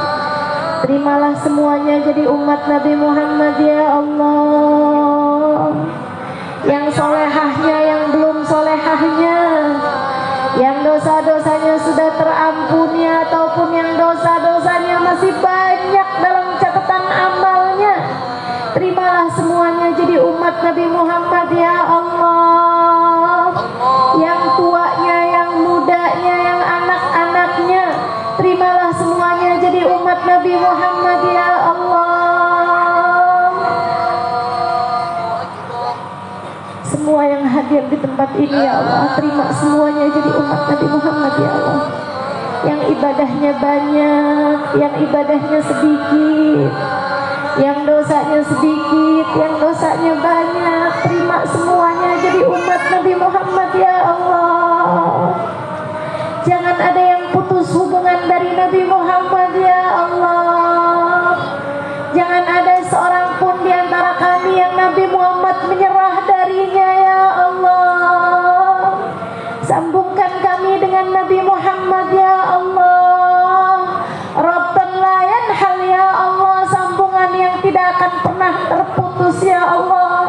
[SPEAKER 1] terimalah semuanya jadi umat Nabi Muhammad. Ya Allah, yang solehahnya, yang belum solehahnya, yang dosa-dosanya sudah terampuni ataupun yang dosa-dosanya masih banyak dalam catatan amalnya, terimalah semuanya jadi umat Nabi Muhammad. Ya Allah, yang tuanya, yang mudanya, yang anak-anaknya, terimalah semuanya jadi umat Nabi Muhammad. Ya Allah, semua yang hadir di tempat ini, ya Allah, terima semuanya jadi umat Nabi Muhammad. Ya Allah, yang ibadahnya banyak, yang ibadahnya sedikit, yang dosanya sedikit, yang dosanya banyak, terima semuanya jadi umat Nabi Muhammad. Ya Allah, jangan ada yang putus hubungan dari Nabi Muhammad. Ya Allah, jangan ada seorang pun di antara kami yang Nabi Muhammad menyerah darinya. Ya Allah, sambungkan kami dengan Nabi Muhammad. Ya Allah, Rabban la yanhal. Ya Allah, sambungan yang tidak akan pernah terputus. Ya Allah,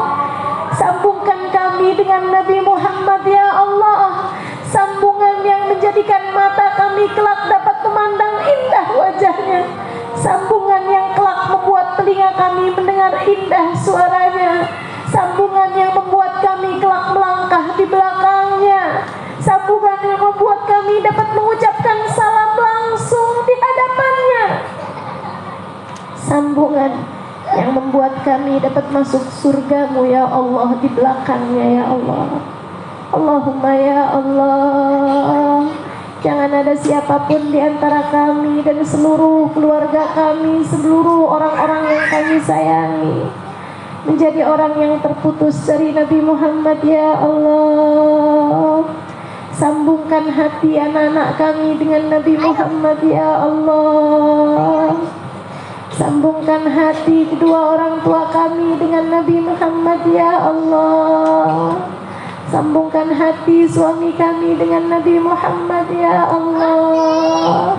[SPEAKER 1] sambungkan kami dengan Nabi Muhammad. Ya Allah, sambungan yang menjadikan mata kami kelak dapat memandang indah wajahnya, sambungan yang kelak membuat telinga kami mendengar indah suaranya, sambungan yang membuat kami kelak melangkah di belakangnya, sambungan yang membuat kami dapat mengucapkan salam langsung di hadapannya, sambungan yang membuat kami dapat masuk surgamu. Ya Allah, di belakangnya. Ya Allah, Allahumma ya Allah, jangan ada siapapun di antara kami dan seluruh keluarga kami, seluruh orang-orang yang kami sayangi, menjadi orang yang terputus dari Nabi Muhammad. Ya Allah, sambungkan hati anak-anak kami dengan Nabi Muhammad. Ya Allah, sambungkan hati kedua orang tua kami dengan Nabi Muhammad. Ya Allah, sambungkan hati suami kami dengan Nabi Muhammad. Ya Allah,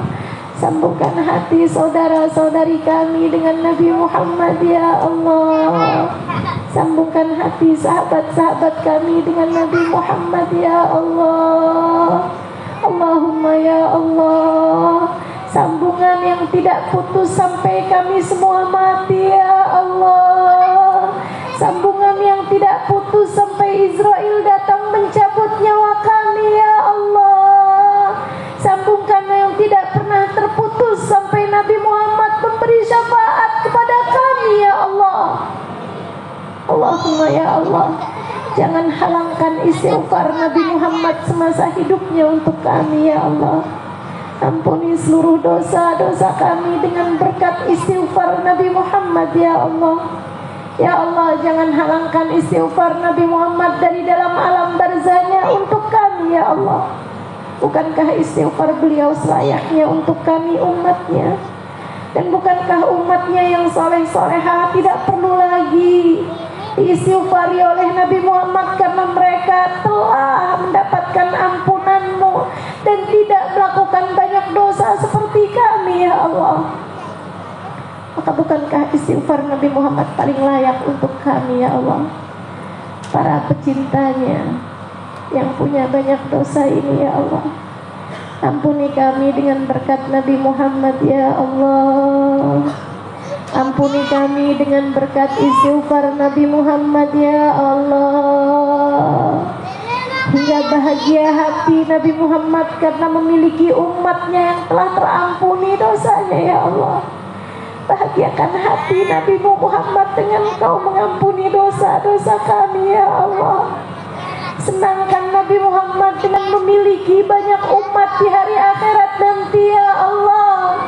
[SPEAKER 1] Sambungkan hati saudara-saudari kami dengan Nabi Muhammad ya Allah. Sambungkan hati sahabat-sahabat kami dengan Nabi Muhammad ya Allah. Allahumma ya Allah, sambungan yang tidak putus sampai kami semua mati ya Allah. Sambungan yang tidak putus sampai Israel datang mencabut nyawa kami ya Allah. Sambungkan yang tidak pernah terputus sampai Nabi Muhammad memberi syafaat kepada kami ya Allah. Allahumma ya Allah, jangan halangkan istighfar Nabi Muhammad semasa hidupnya untuk kami ya Allah. Ampuni seluruh dosa-dosa kami dengan berkat istighfar Nabi Muhammad ya Allah. Ya Allah, jangan halangkan istighfar Nabi Muhammad dari dalam alam barzahnya untuk kami ya Allah. Bukankah istighfar beliau selayaknya untuk kami umatnya? Dan bukankah umatnya yang soleh-soleha tidak perlu lagi diistighfari oleh Nabi Muhammad karena mereka telah mendapatkan ampunan-Mu dan tidak melakukan banyak dosa seperti kami ya Allah? Maka bukankah istighfar Nabi Muhammad paling layak untuk kami ya Allah? Para pecintanya yang punya banyak dosa ini ya Allah, ampuni kami dengan berkat Nabi Muhammad ya Allah. Ampuni kami dengan berkat istighfar Nabi Muhammad ya Allah. Hingga bahagia hati Nabi Muhammad karena memiliki umatnya yang telah terampuni dosanya ya Allah. Bahagiakan hati Nabi Muhammad dengan Engkau mengampuni dosa-dosa kami ya Allah. Senangkan Nabi Muhammad dengan memiliki banyak umat di hari akhirat nanti ya Allah.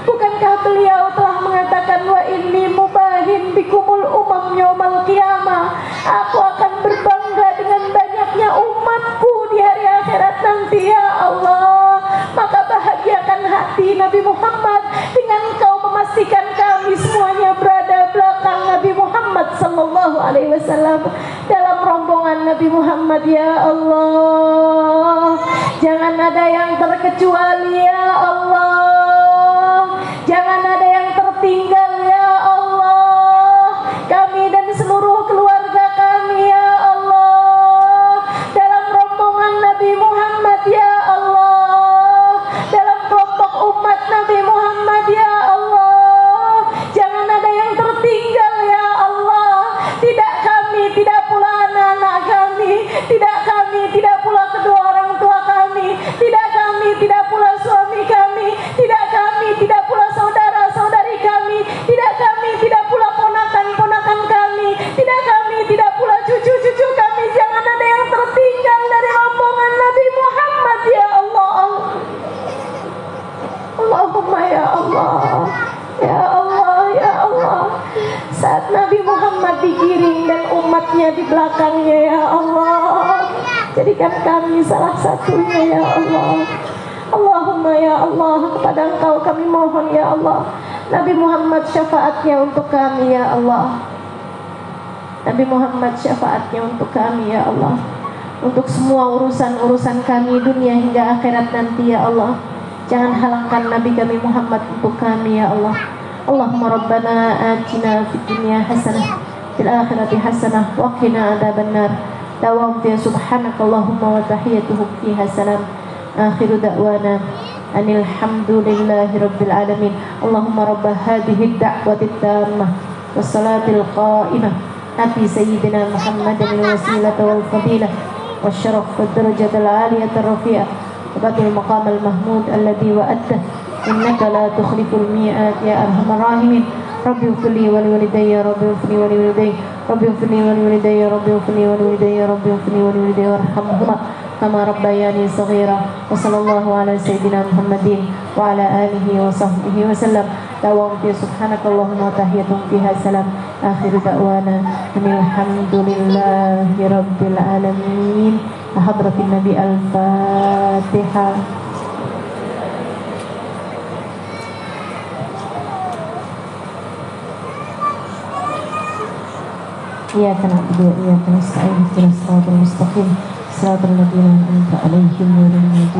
[SPEAKER 1] Bukankah beliau telah mengatakan, wa inni mubahin bikumul umam yaumal qiyamah, aku akan berbangga dengan banyaknya umatku di hari akhirat nanti ya Allah. Maka bahagiakan hati Nabi Muhammad dengan Engkau memastikan kami semuanya berada belakang Nabi Muhammad sallallahu alaihi wasallam dalam rombongan Nabi Muhammad ya Allah. Jangan ada yang terkecuali ya Allah. Jangan ada yang tertinggal ya Allah. Kami dan seluruh keluarga kami ya Allah dalam rombongan Nabi Muhammad ya Allah, dalam kelompok umat Nabi Muhammad ya Allah. Jangan ada yang tertinggal ya Allah. Tidak kami, tidak pula anak-anak kami, tidak kami, tidak pula kedua orang tua kami, tidak kami, tidak pula suami kami, tidak kami, tidak pula saudara-saudari kami, tidak kami, tidak pula ponakan-ponakan kami, tidak kami, tidak pula cucu-cucu kami. Jangan ada yang tertinggal dari rombongan Nabi Muhammad ya Allah. Allahumma ya Allah, ya Allah, ya Allah. Saat Nabi Muhammad digiring dan umatnya di belakangnya ya Allah, jadikan kami salah satunya ya Allah. Allahumma ya Allah, kepada Engkau kami mohon ya Allah, Nabi Muhammad syafaatnya untuk kami ya Allah. Nabi Muhammad syafaatnya untuk kami ya Allah, untuk semua urusan-urusan kami dunia hingga akhirat nanti ya Allah. Jangan halangkan Nabi kami Muhammad untuk kami ya Allah. Allahumma rabbana atina fid dunya hasanah fil akhirati hasanah wa qina adzabannar. Dawam fi subhanakallahumma wa tahiyyatuhum fiha salam. Akhiru da'wana anil hamdulillahi rabbil alamin. Allahumma rabb hadhihi ad-da'wati at-tammah was salatil qa'imah ati sayyidina Muhammadin al-wasilata wal fadilah wasyaraf wad darajatal 'aliyata ar-rafi'ah wa batil maqam al-mahmud alladhi wa'adta innaka la tukhliful mi'at ya arhamar rahimin. Rabbi ighfirli wa liwalidayya, Rabbi ighfirli wa liwalidayya, Rabbi ighfirli wa liwalidayya, Rabbi ighfirli wa liwalidayya, Rabbi ighfirli wa liwalidayya warhamhuma kama rabbayani shaghira. Wa sallallahu ala sayyidina Muhammadin wa ala alihi wa sahbihi wa sallam. Dawam fi subhanakallahumma wa tahiyyatun fiha salam. Akhiru da'wana alhamdulillahi rabbil alamin. Hadratin Nabi al-Fatihah. إياك نعبد وإياك نستعين اهدنا الصراط المستقيم صراط الذين أنعمت عليهم غير المغضوب